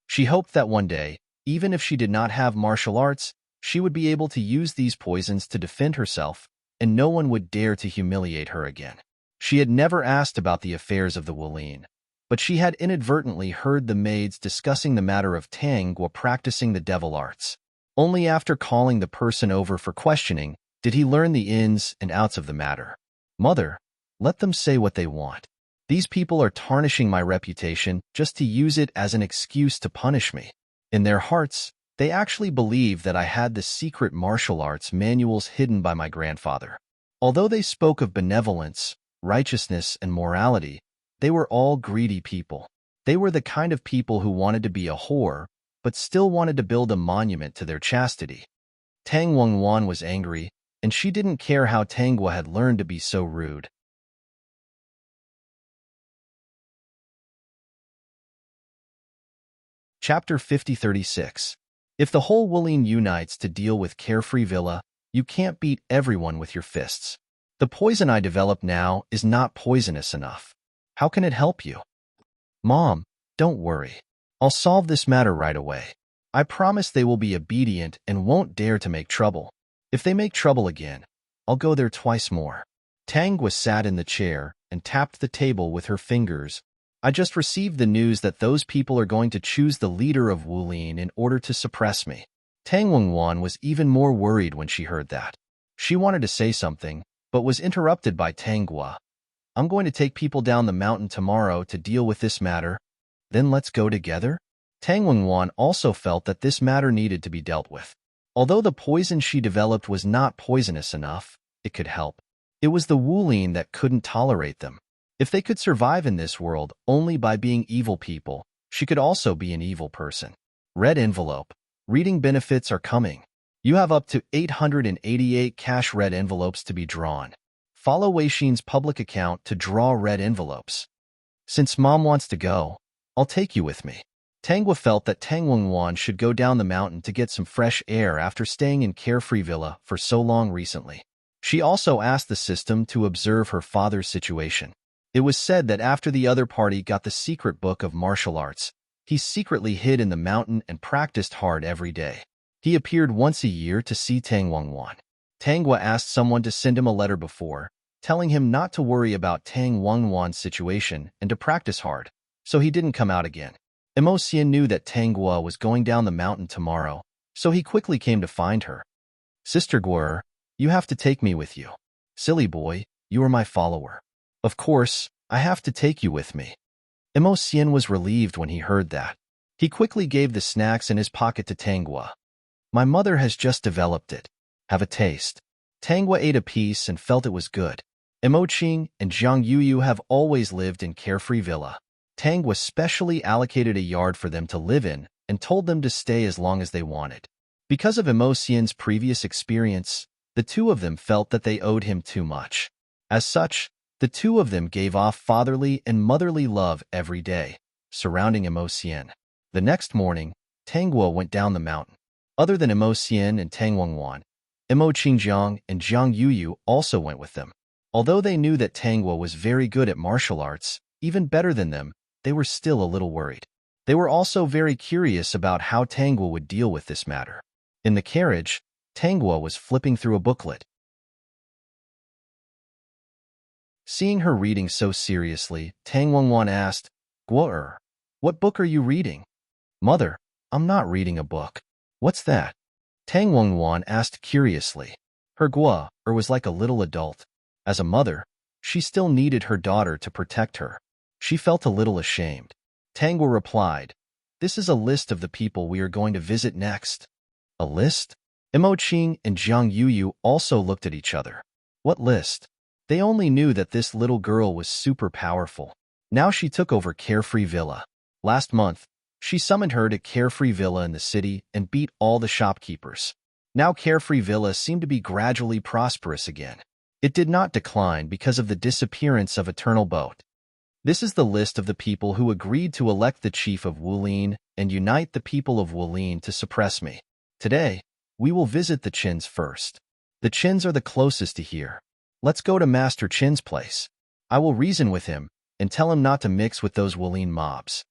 She hoped that one day, even if she did not have martial arts, she would be able to use these poisons to defend herself, and no one would dare to humiliate her again. She had never asked about the affairs of the Wuling, but she had inadvertently heard the maids discussing the matter of Tangguo practicing the devil arts. Only after calling the person over for questioning did he learn the ins and outs of the matter. Mother, let them say what they want. These people are tarnishing my reputation just to use it as an excuse to punish me. In their hearts, they actually believe that I had the secret martial arts manuals hidden by my grandfather. Although they spoke of benevolence, righteousness, and morality, they were all greedy people. They were the kind of people who wanted to be a whore, but still wanted to build a monument to their chastity. Tang Wengwan was angry, and she didn't care how Tanghua had learned to be so rude. Chapter 5036. If the whole Wulin unites to deal with Carefree Villa, you can't beat everyone with your fists. The poison I develop now is not poisonous enough. How can it help you? Mom, don't worry. I'll solve this matter right away. I promise they will be obedient and won't dare to make trouble. If they make trouble again, I'll go there twice more. Tanghua sat in the chair and tapped the table with her fingers. I just received the news that those people are going to choose the leader of Wulin in order to suppress me. Tang Wengwan was even more worried when she heard that. She wanted to say something, but was interrupted by Tanghua. I'm going to take people down the mountain tomorrow to deal with this matter. Then let's go together? Tang Wengwan also felt that this matter needed to be dealt with. Although the poison she developed was not poisonous enough, it could help. It was the Wulin that couldn't tolerate them. If they could survive in this world only by being evil people, she could also be an evil person. Red envelope. Reading benefits are coming. You have up to 888 cash red envelopes to be drawn. Follow Weixin's public account to draw red envelopes. Since Mom wants to go, I'll take you with me. Tanghua felt that Tang Wengwan should go down the mountain to get some fresh air after staying in Carefree Villa for so long recently. She also asked the system to observe her father's situation. It was said that after the other party got the secret book of martial arts, he secretly hid in the mountain and practiced hard every day. He appeared once a year to see Tang Wengwan. Tanghua asked someone to send him a letter before, telling him not to worry about Tang Wengwan's situation and to practice hard, so he didn't come out again. Immerse knew that Tanghua was going down the mountain tomorrow, so he quickly came to find her. Sister Guer, you have to take me with you. Silly boy, you are my follower. Of course, I have to take you with me. Immerse was relieved when he heard that. He quickly gave the snacks in his pocket to Tanghua. My mother has just developed it. Have a taste. Tanghua ate a piece and felt it was good. Immerse and Zhang Yuyu have always lived in Carefree Villa. Tanghua specially allocated a yard for them to live in and told them to stay as long as they wanted. Because of Immerse's previous experience, the two of them felt that they owed him too much. As such, the two of them gave off fatherly and motherly love every day, surrounding Immerse. The next morning, Tanghua went down the mountain. Other than Immerse and Tang Wengwan, Immerse and Zhang Yuyu also went with them. Although they knew that Tanghua was very good at martial arts, even better than them, they were still a little worried. They were also very curious about how Tanghua would deal with this matter. In the carriage, Tanghua was flipping through a booklet. Seeing her reading so seriously, Tang Wengwan asked, Guer, what book are you reading? Mother, I'm not reading a book. What's that? Tang Wengwan asked curiously. Her Guer was like a little adult. As a mother, she still needed her daughter to protect her. She felt a little ashamed. Tanghua replied, This is a list of the people we are going to visit next. A list? Immerse and Zhang Yuyu also looked at each other. What list? They only knew that this little girl was super powerful. Now she took over Carefree Villa. Last month, she summoned her to Carefree Villa in the city and beat all the shopkeepers. Now Carefree Villa seemed to be gradually prosperous again. It did not decline because of the disappearance of Eternal Boat. This is the list of the people who agreed to elect the chief of Wulin and unite the people of Wulin to suppress me. Today, we will visit the Qins first. The Qins are the closest to here. Let's go to Master Qin's place. I will reason with him and tell him not to mix with those Wulin mobs.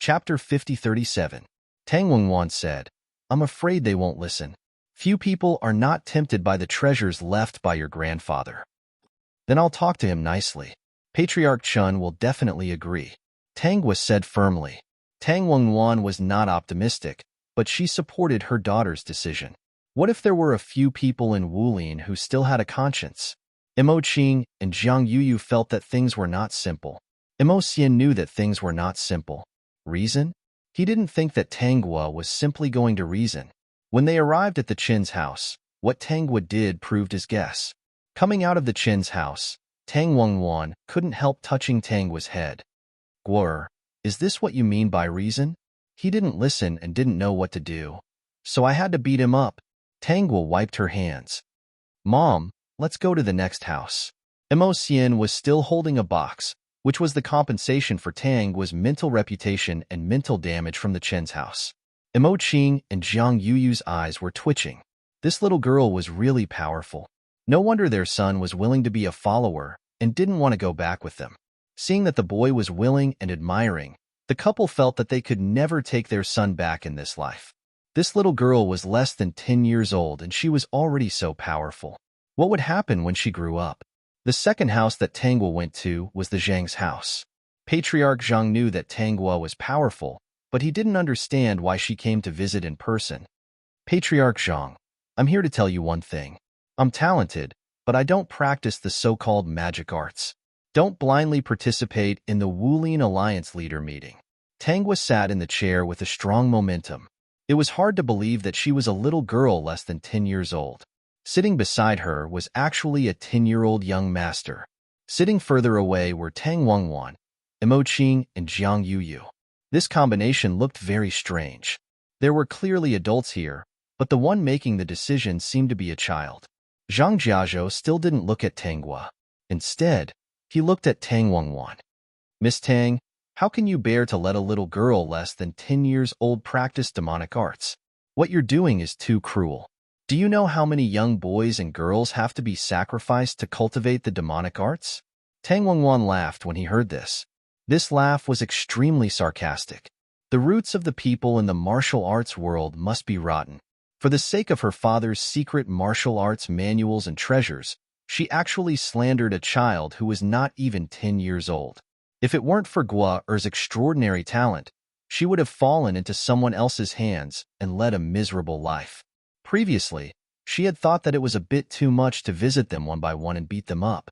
Chapter 5037. Tang Wengwan said, I'm afraid they won't listen. Few people are not tempted by the treasures left by your grandfather. Then I'll talk to him nicely. Patriarch Chun will definitely agree. Tanghua said firmly. Tang Wengwan was not optimistic, but she supported her daughter's decision. What if there were a few people in Wulin who still had a conscience? Imo Qing and Jiang Yuyu felt that things were not simple. Imo Xian knew that things were not simple. Reason? He didn't think that Tanghua was simply going to reason. When they arrived at the Qin's house, what Tanghua did proved his guess. Coming out of the Qin's house, Tang Wengwan couldn't help touching Tanghua's head. Guer, is this what you mean by reason? He didn't listen and didn't know what to do. So I had to beat him up. Tanghua wiped her hands. Mom, let's go to the next house. Imo Xian was still holding a box, which was the compensation for Tanghua's mental reputation and mental damage from the Qin's house. Imo Qing and Jiang Yuyu's eyes were twitching. This little girl was really powerful. No wonder their son was willing to be a follower and didn't want to go back with them. Seeing that the boy was willing and admiring, the couple felt that they could never take their son back in this life. This little girl was less than 10 years old and she was already so powerful. What would happen when she grew up? The second house that Tanghua went to was the Zhang's house. Patriarch Zhang knew that Tanghua was powerful, but he didn't understand why she came to visit in person. Patriarch Zhang, I'm here to tell you one thing. I'm talented, but I don't practice the so-called magic arts. Don't blindly participate in the Wulin Alliance leader meeting. Tanghua sat in the chair with a strong momentum. It was hard to believe that she was a little girl less than 10 years old. Sitting beside her was actually a 10-year-old young master. Sitting further away were Tang Wengwan, Imo Qing, and Jiang Yuyu. This combination looked very strange. There were clearly adults here, but the one making the decision seemed to be a child. Zhang Jiazhou still didn't look at Tanghua. Instead, he looked at Tang Wengwan. Miss Tang, how can you bear to let a little girl less than 10 years old practice demonic arts? What you're doing is too cruel. Do you know how many young boys and girls have to be sacrificed to cultivate the demonic arts? Tang Wengwan laughed when he heard this. This laugh was extremely sarcastic. The roots of the people in the martial arts world must be rotten. For the sake of her father's secret martial arts manuals and treasures, she actually slandered a child who was not even 10 years old. If it weren't for Guer's extraordinary talent, she would have fallen into someone else's hands and led a miserable life. Previously, she had thought that it was a bit too much to visit them one by one and beat them up.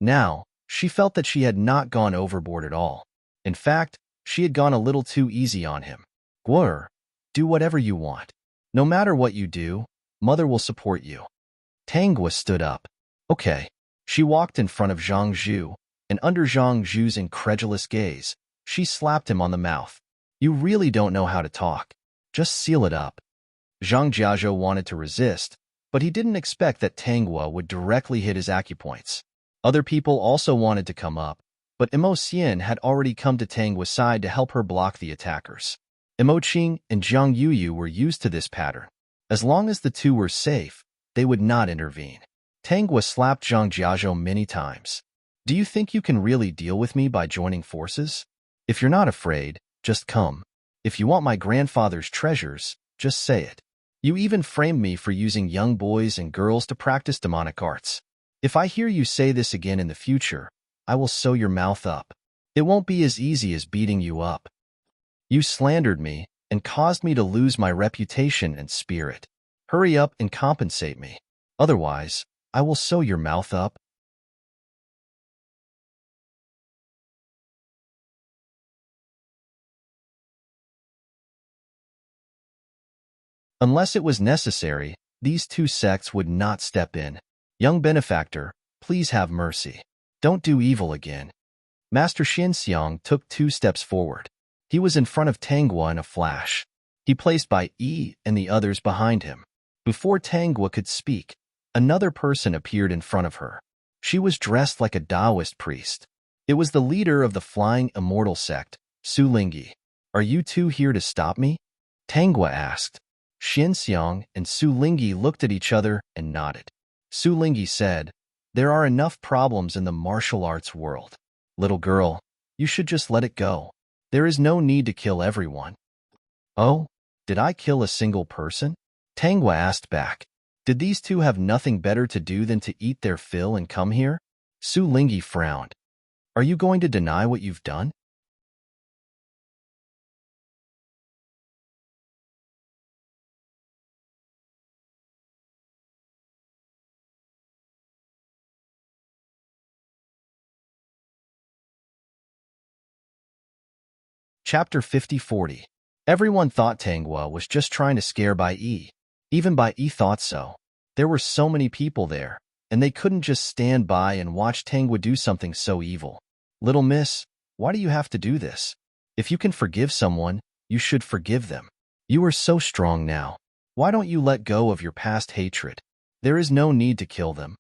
Now, she felt that she had not gone overboard at all. In fact, she had gone a little too easy on him. Guer, do whatever you want. No matter what you do, Mother will support you. Tanghua stood up. Okay. She walked in front of Zhang Zhu, and under Zhang Zhu's incredulous gaze, she slapped him on the mouth. You really don't know how to talk. Just seal it up. Zhang Jiazhou wanted to resist, but he didn't expect that Tanghua would directly hit his acupoints. Other people also wanted to come up, but Imo Xian had already come to Tanghua's side to help her block the attackers. Imo Qing and Jiang Yuyu were used to this pattern. As long as the two were safe, they would not intervene. Tanghua slapped Zhang Jiazhou many times. Do you think you can really deal with me by joining forces? If you're not afraid, just come. If you want my grandfather's treasures, just say it. You even framed me for using young boys and girls to practice demonic arts. If I hear you say this again in the future, I will sew your mouth up. It won't be as easy as beating you up. You slandered me and caused me to lose my reputation and spirit. Hurry up and compensate me. Otherwise, I will sew your mouth up. Unless it was necessary, these two sects would not step in. Young benefactor, please have mercy. Don't do evil again. Master Xinxiang took 2 steps forward. He was in front of Tanghua in a flash. He placed Bai Yi and the others behind him. Before Tanghua could speak, another person appeared in front of her. She was dressed like a Taoist priest. It was the leader of the Flying Immortal sect, Su Lingyi. Are you two here to stop me? Tanghua asked. Xinxiang and Su Lingyi looked at each other and nodded. Su Lingyi said, there are enough problems in the martial arts world. Little girl, you should just let it go. There is no need to kill everyone. Oh, did I kill a single person? Tanghua asked back. Did these two have nothing better to do than to eat their fill and come here? Su Lingyi frowned. Are you going to deny what you've done? Chapter 50-40. Everyone thought Tanghua was just trying to scare Bai Yi. Even Bai Yi thought so. There were so many people there, and they couldn't just stand by and watch Tanghua do something so evil. Little miss, why do you have to do this? If you can forgive someone, you should forgive them. You are so strong now. Why don't you let go of your past hatred? There is no need to kill them.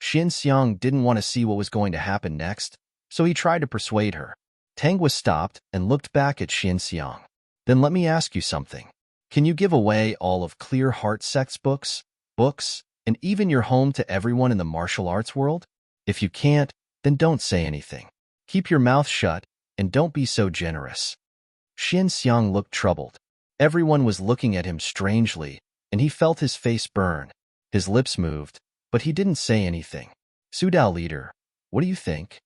Xin Xiang didn't want to see what was going to happen next, so he tried to persuade her. Tanghua stopped and looked back at Xin Xiang. Then let me ask you something. Can you give away all of Clear Heart Sect's books, and even your home to everyone in the martial arts world? If you can't, then don't say anything. Keep your mouth shut and don't be so generous. Xin Xiang looked troubled. Everyone was looking at him strangely, and he felt his face burn. His lips moved, but he didn't say anything. Sudao leader, what do you think?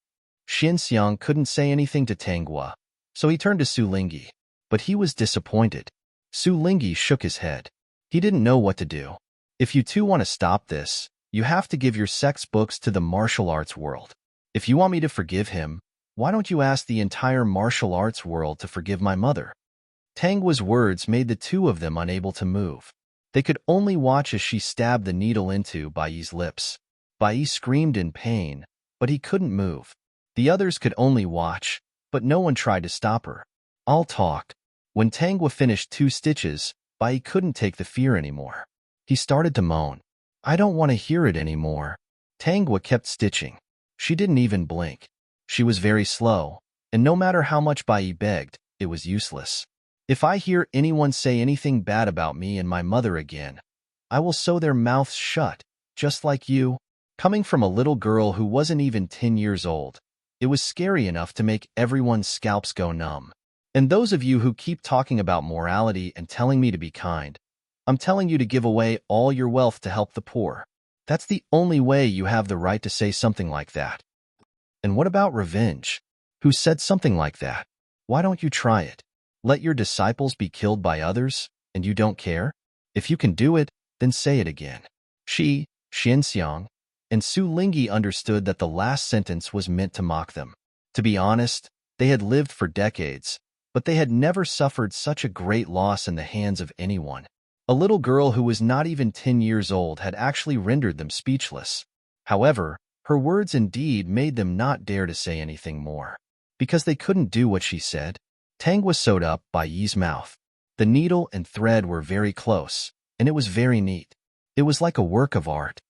Xin Xiang couldn't say anything to Tanghua, so he turned to Su Lingyi. But he was disappointed. Su Lingyi shook his head. He didn't know what to do. If you two want to stop this, you have to give your sex books to the martial arts world. If you want me to forgive him, why don't you ask the entire martial arts world to forgive my mother? Tanghua's words made the two of them unable to move. They could only watch as she stabbed the needle into Bai Yi's lips. Bai Yi screamed in pain, but he couldn't move. The others could only watch, but no one tried to stop her. I'll talk. When Tanghua finished 2 stitches, Bai Yi couldn't take the fear anymore. He started to moan. I don't want to hear it anymore. Tanghua kept stitching. She didn't even blink. She was very slow, and no matter how much Bai Yi begged, it was useless. If I hear anyone say anything bad about me and my mother again, I will sew their mouths shut, just like you. Coming from a little girl who wasn't even 10 years old, it was scary enough to make everyone's scalps go numb. And those of you who keep talking about morality and telling me to be kind, I'm telling you to give away all your wealth to help the poor. That's the only way you have the right to say something like that. And what about revenge? Who said something like that? Why don't you try it? Let your disciples be killed by others, and you don't care? If you can do it, then say it again. Xin Xiang, and Su Lingyi understood that the last sentence was meant to mock them. To be honest, they had lived for decades, but they had never suffered such a great loss in the hands of anyone. A little girl who was not even 10 years old had actually rendered them speechless. However, her words indeed made them not dare to say anything more. Because they couldn't do what she said, Tanghua sewed up Bai Yi's mouth. The needle and thread were very close, and it was very neat. It was like a work of art.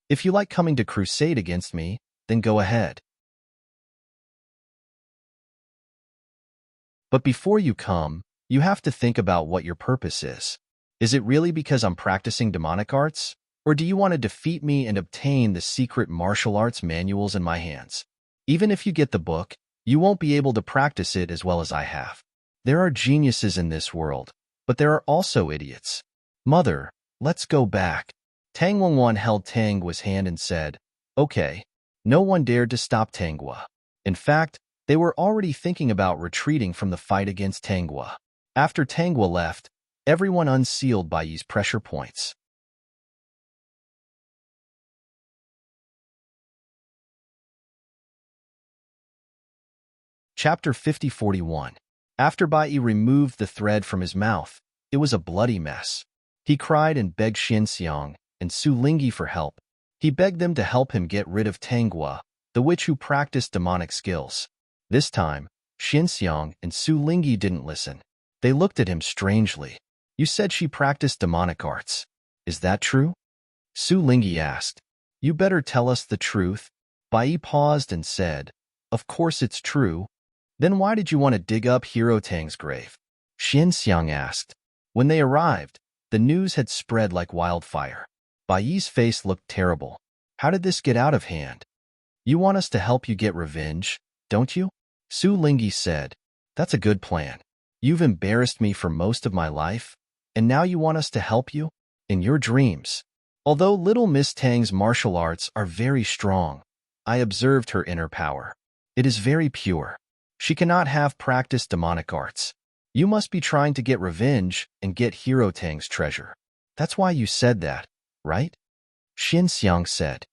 If you like coming to crusade against me, then go ahead. But before you come, you have to think about what your purpose is. Is it really because I'm practicing demonic arts? Or do you want to defeat me and obtain the secret martial arts manuals in my hands? Even if you get the book, you won't be able to practice it as well as I have. There are geniuses in this world, but there are also idiots. Mother, let's go back. Tang Wenwan held Tanghua's hand and said, Okay. No one dared to stop Tanghua. In fact, they were already thinking about retreating from the fight against Tanghua. After Tanghua left, everyone unsealed Bai Yi's pressure points. Chapter 50-41. After Bai Yi removed the thread from his mouth, it was a bloody mess. He cried and begged Xin Xiang and Su Lingyi for help. He begged them to help him get rid of Tanghua, the witch who practiced demonic skills. This time, Xin Xiang and Su Lingyi didn't listen. They looked at him strangely. You said she practiced demonic arts. Is that true? Su Lingyi asked. You better tell us the truth. Bai Yi paused and said, Of course it's true. Then why did you want to dig up Hero Tang's grave? Xin Xiang asked. When they arrived, the news had spread like wildfire. Bai Yi's face looked terrible. How did this get out of hand? You want us to help you get revenge, don't you? Su Lingyi said. That's a good plan. You've embarrassed me for most of my life, and now you want us to help you? In your dreams. Although little Miss Tang's martial arts are very strong, I observed her inner power. It is very pure. She cannot have practiced demonic arts. You must be trying to get revenge and get Hero Tang's treasure. That's why you said that, right? Xin Xiang said.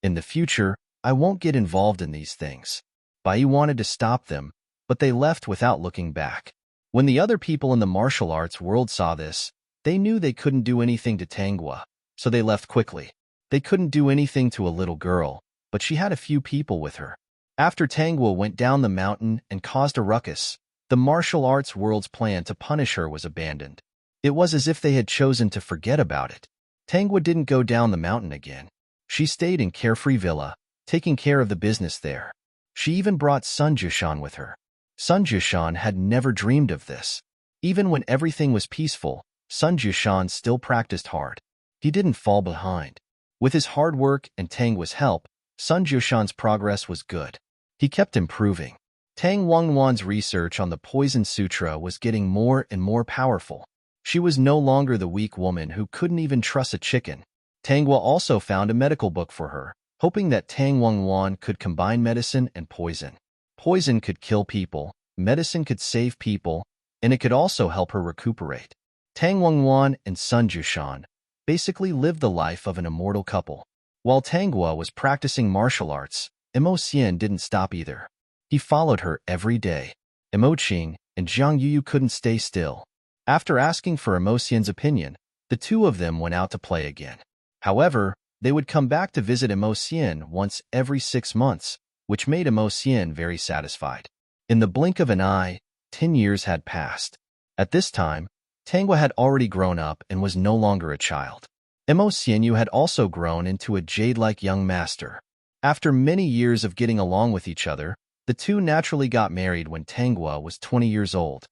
In the future, I won't get involved in these things. Bai Yi wanted to stop them, but they left without looking back. When the other people in the martial arts world saw this, they knew they couldn't do anything to Tangwa, so they left quickly. They couldn't do anything to a little girl, but she had a few people with her. After Tangwa went down the mountain and caused a ruckus, the martial arts world's plan to punish her was abandoned. It was as if they had chosen to forget about it. Tangwa didn't go down the mountain again. She stayed in Carefree Villa, taking care of the business there. She even brought Sun Jushan with her. Sun Jushan had never dreamed of this. Even when everything was peaceful, Sun Jushan still practiced hard. He didn't fall behind. With his hard work and Tangwa's help, Sun Jushan's progress was good. He kept improving. Tang Wangwan's research on the Poison Sutra was getting more and more powerful. She was no longer the weak woman who couldn't even trust a chicken. Tangwa also found a medical book for her, hoping that Tang Wangwan could combine medicine and poison. Poison could kill people, medicine could save people, and it could also help her recuperate. Tang Wangwan and Sun Jushan basically lived the life of an immortal couple. While Tangwa was practicing martial arts, Immerse didn't stop either. He followed her every day. Imoqing and Zhang Yuyu couldn't stay still. After asking for Immerse's opinion, the two of them went out to play again. However, they would come back to visit Immerse once every 6 months, which made Immerse very satisfied. In the blink of an eye, 10 years had passed. At this time, Tangwa had already grown up and was no longer a child. Immerse had also grown into a jade-like young master. After many years of getting along with each other, the two naturally got married when Tangwa was 20 years old.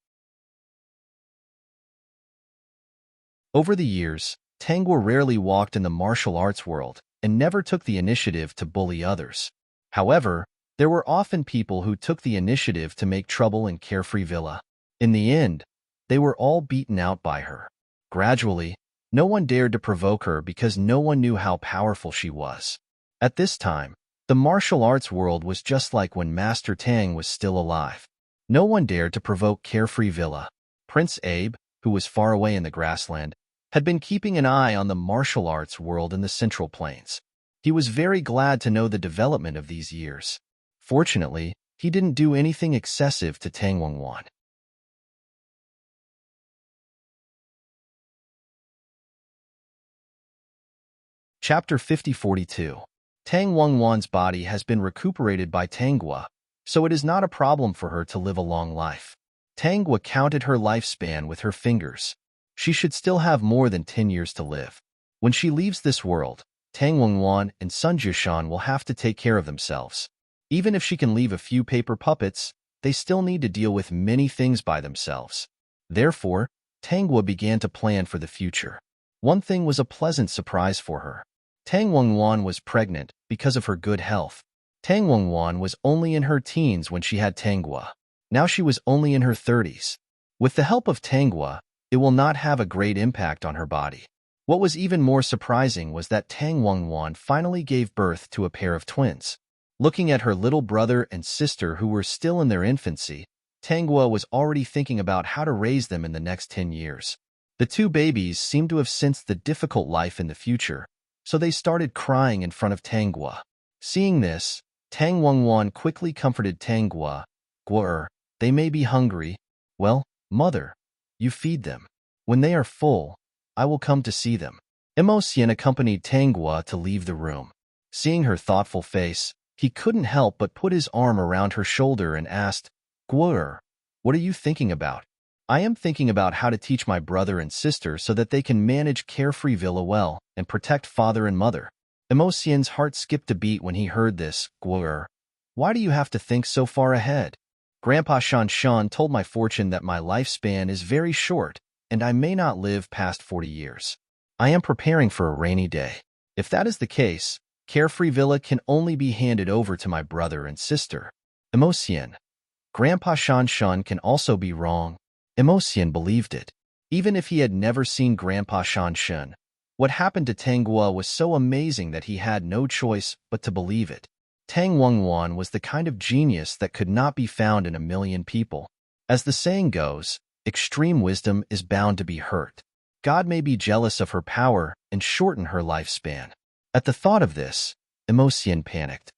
Over the years, Tangwa rarely walked in the martial arts world and never took the initiative to bully others. However, there were often people who took the initiative to make trouble in Carefree Villa. In the end, they were all beaten out by her. Gradually, no one dared to provoke her because no one knew how powerful she was. At this time, the martial arts world was just like when Master Tang was still alive. No one dared to provoke Carefree Villa. Prince Abe, who was far away in the grassland, had been keeping an eye on the martial arts world in the Central Plains. He was very glad to know the development of these years. Fortunately, he didn't do anything excessive to Tang Wangwan. Chapter 5042. Tang Wangwan's body has been recuperated by Tangwa, so it is not a problem for her to live a long life. Tangwa counted her lifespan with her fingers. She should still have more than 10 years to live. When she leaves this world, Tang Wangwan and Sun Jushan will have to take care of themselves. Even if she can leave a few paper puppets, they still need to deal with many things by themselves. Therefore, Tangwa began to plan for the future. One thing was a pleasant surprise for her. Tang Wangwan was pregnant because of her good health. Tang Wangwan was only in her teens when she had Tangwa. Now she was only in her 30s. With the help of Tangwa, it will not have a great impact on her body. What was even more surprising was that Tang Wangwan finally gave birth to a pair of twins. Looking at her little brother and sister who were still in their infancy, Tangwa was already thinking about how to raise them in the next 10 years. The two babies seemed to have sensed the difficult life in the future, so they started crying in front of Tangwa. Seeing this, Tang Wangwan quickly comforted Tangwa. They may be hungry. Well, mother, you feed them. When they are full, I will come to see them. Immerse accompanied Tangwa to leave the room. Seeing her thoughtful face, he couldn't help but put his arm around her shoulder and asked, what are you thinking about? I am thinking about how to teach my brother and sister so that they can manage Carefree Villa well and protect father and mother. Immerse's heart skipped a beat when he heard this. Why do you have to think so far ahead? Grandpa Shan told my fortune that my lifespan is very short and I may not live past 40 years. I am preparing for a rainy day. If that is the case, Carefree Villa can only be handed over to my brother and sister. Immerse. Grandpa Shan can also be wrong. Immerse believed it. Even if he had never seen Grandpa Shan, what happened to Tangwa was so amazing that he had no choice but to believe it. Tang Wangwan was the kind of genius that could not be found in a million people. As the saying goes, extreme wisdom is bound to be hurt. God may be jealous of her power and shorten her lifespan. At the thought of this, Immerse panicked.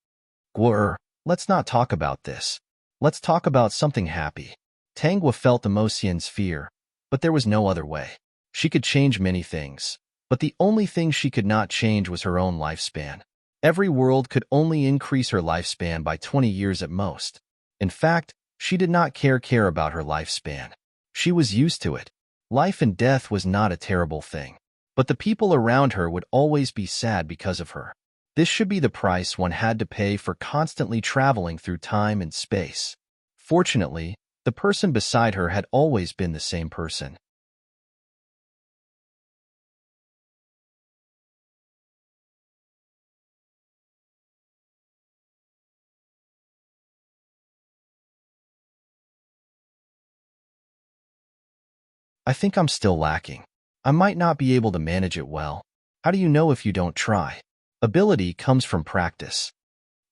Let's not talk about this. Let's talk about something happy. Tangwa felt Emosien's fear, but there was no other way. She could change many things, but the only thing she could not change was her own lifespan. Every world could only increase her lifespan by 20 years at most. In fact, she did not care about her lifespan. She was used to it. Life and death was not a terrible thing. But the people around her would always be sad because of her. This should be the price one had to pay for constantly traveling through time and space. Fortunately, the person beside her had always been the same person. I think I'm still lacking. I might not be able to manage it well. How do you know if you don't try? Ability comes from practice.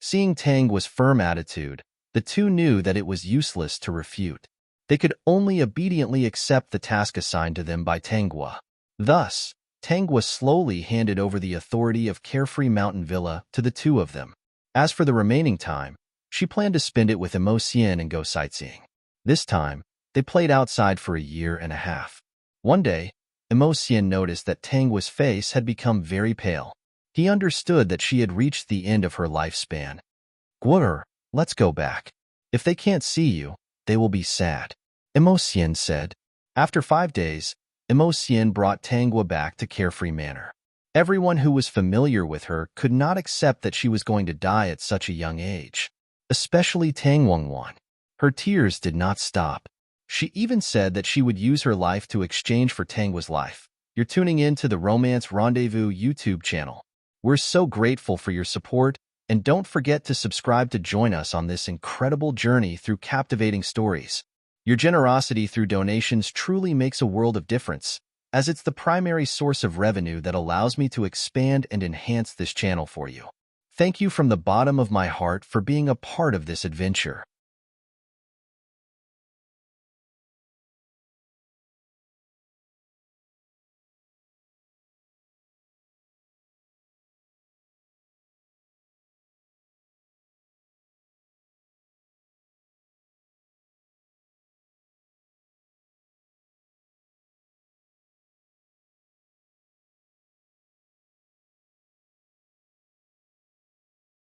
Seeing Tangwa's firm attitude, the two knew that it was useless to refute. They could only obediently accept the task assigned to them by Tangwa. Thus, Tangwa slowly handed over the authority of Carefree Mountain Villa to the two of them. As for the remaining time, she planned to spend it with Emosien and go sightseeing. This time, they played outside for a year and a half. One day, Emosien noticed that Tangwa's face had become very pale. He understood that she had reached the end of her lifespan. "Gwur, let's go back. If they can't see you, they will be sad," Emosien said. After 5 days, Emosien brought Tangwa back to Carefree Manor. Everyone who was familiar with her could not accept that she was going to die at such a young age, especially Tangwangwan. Her tears did not stop. She even said that she would use her life to exchange for Tangwa's life. You're tuning in to the Romance Rendezvous YouTube channel. We're so grateful for your support, and don't forget to subscribe to join us on this incredible journey through captivating stories. Your generosity through donations truly makes a world of difference, as it's the primary source of revenue that allows me to expand and enhance this channel for you. Thank you from the bottom of my heart for being a part of this adventure.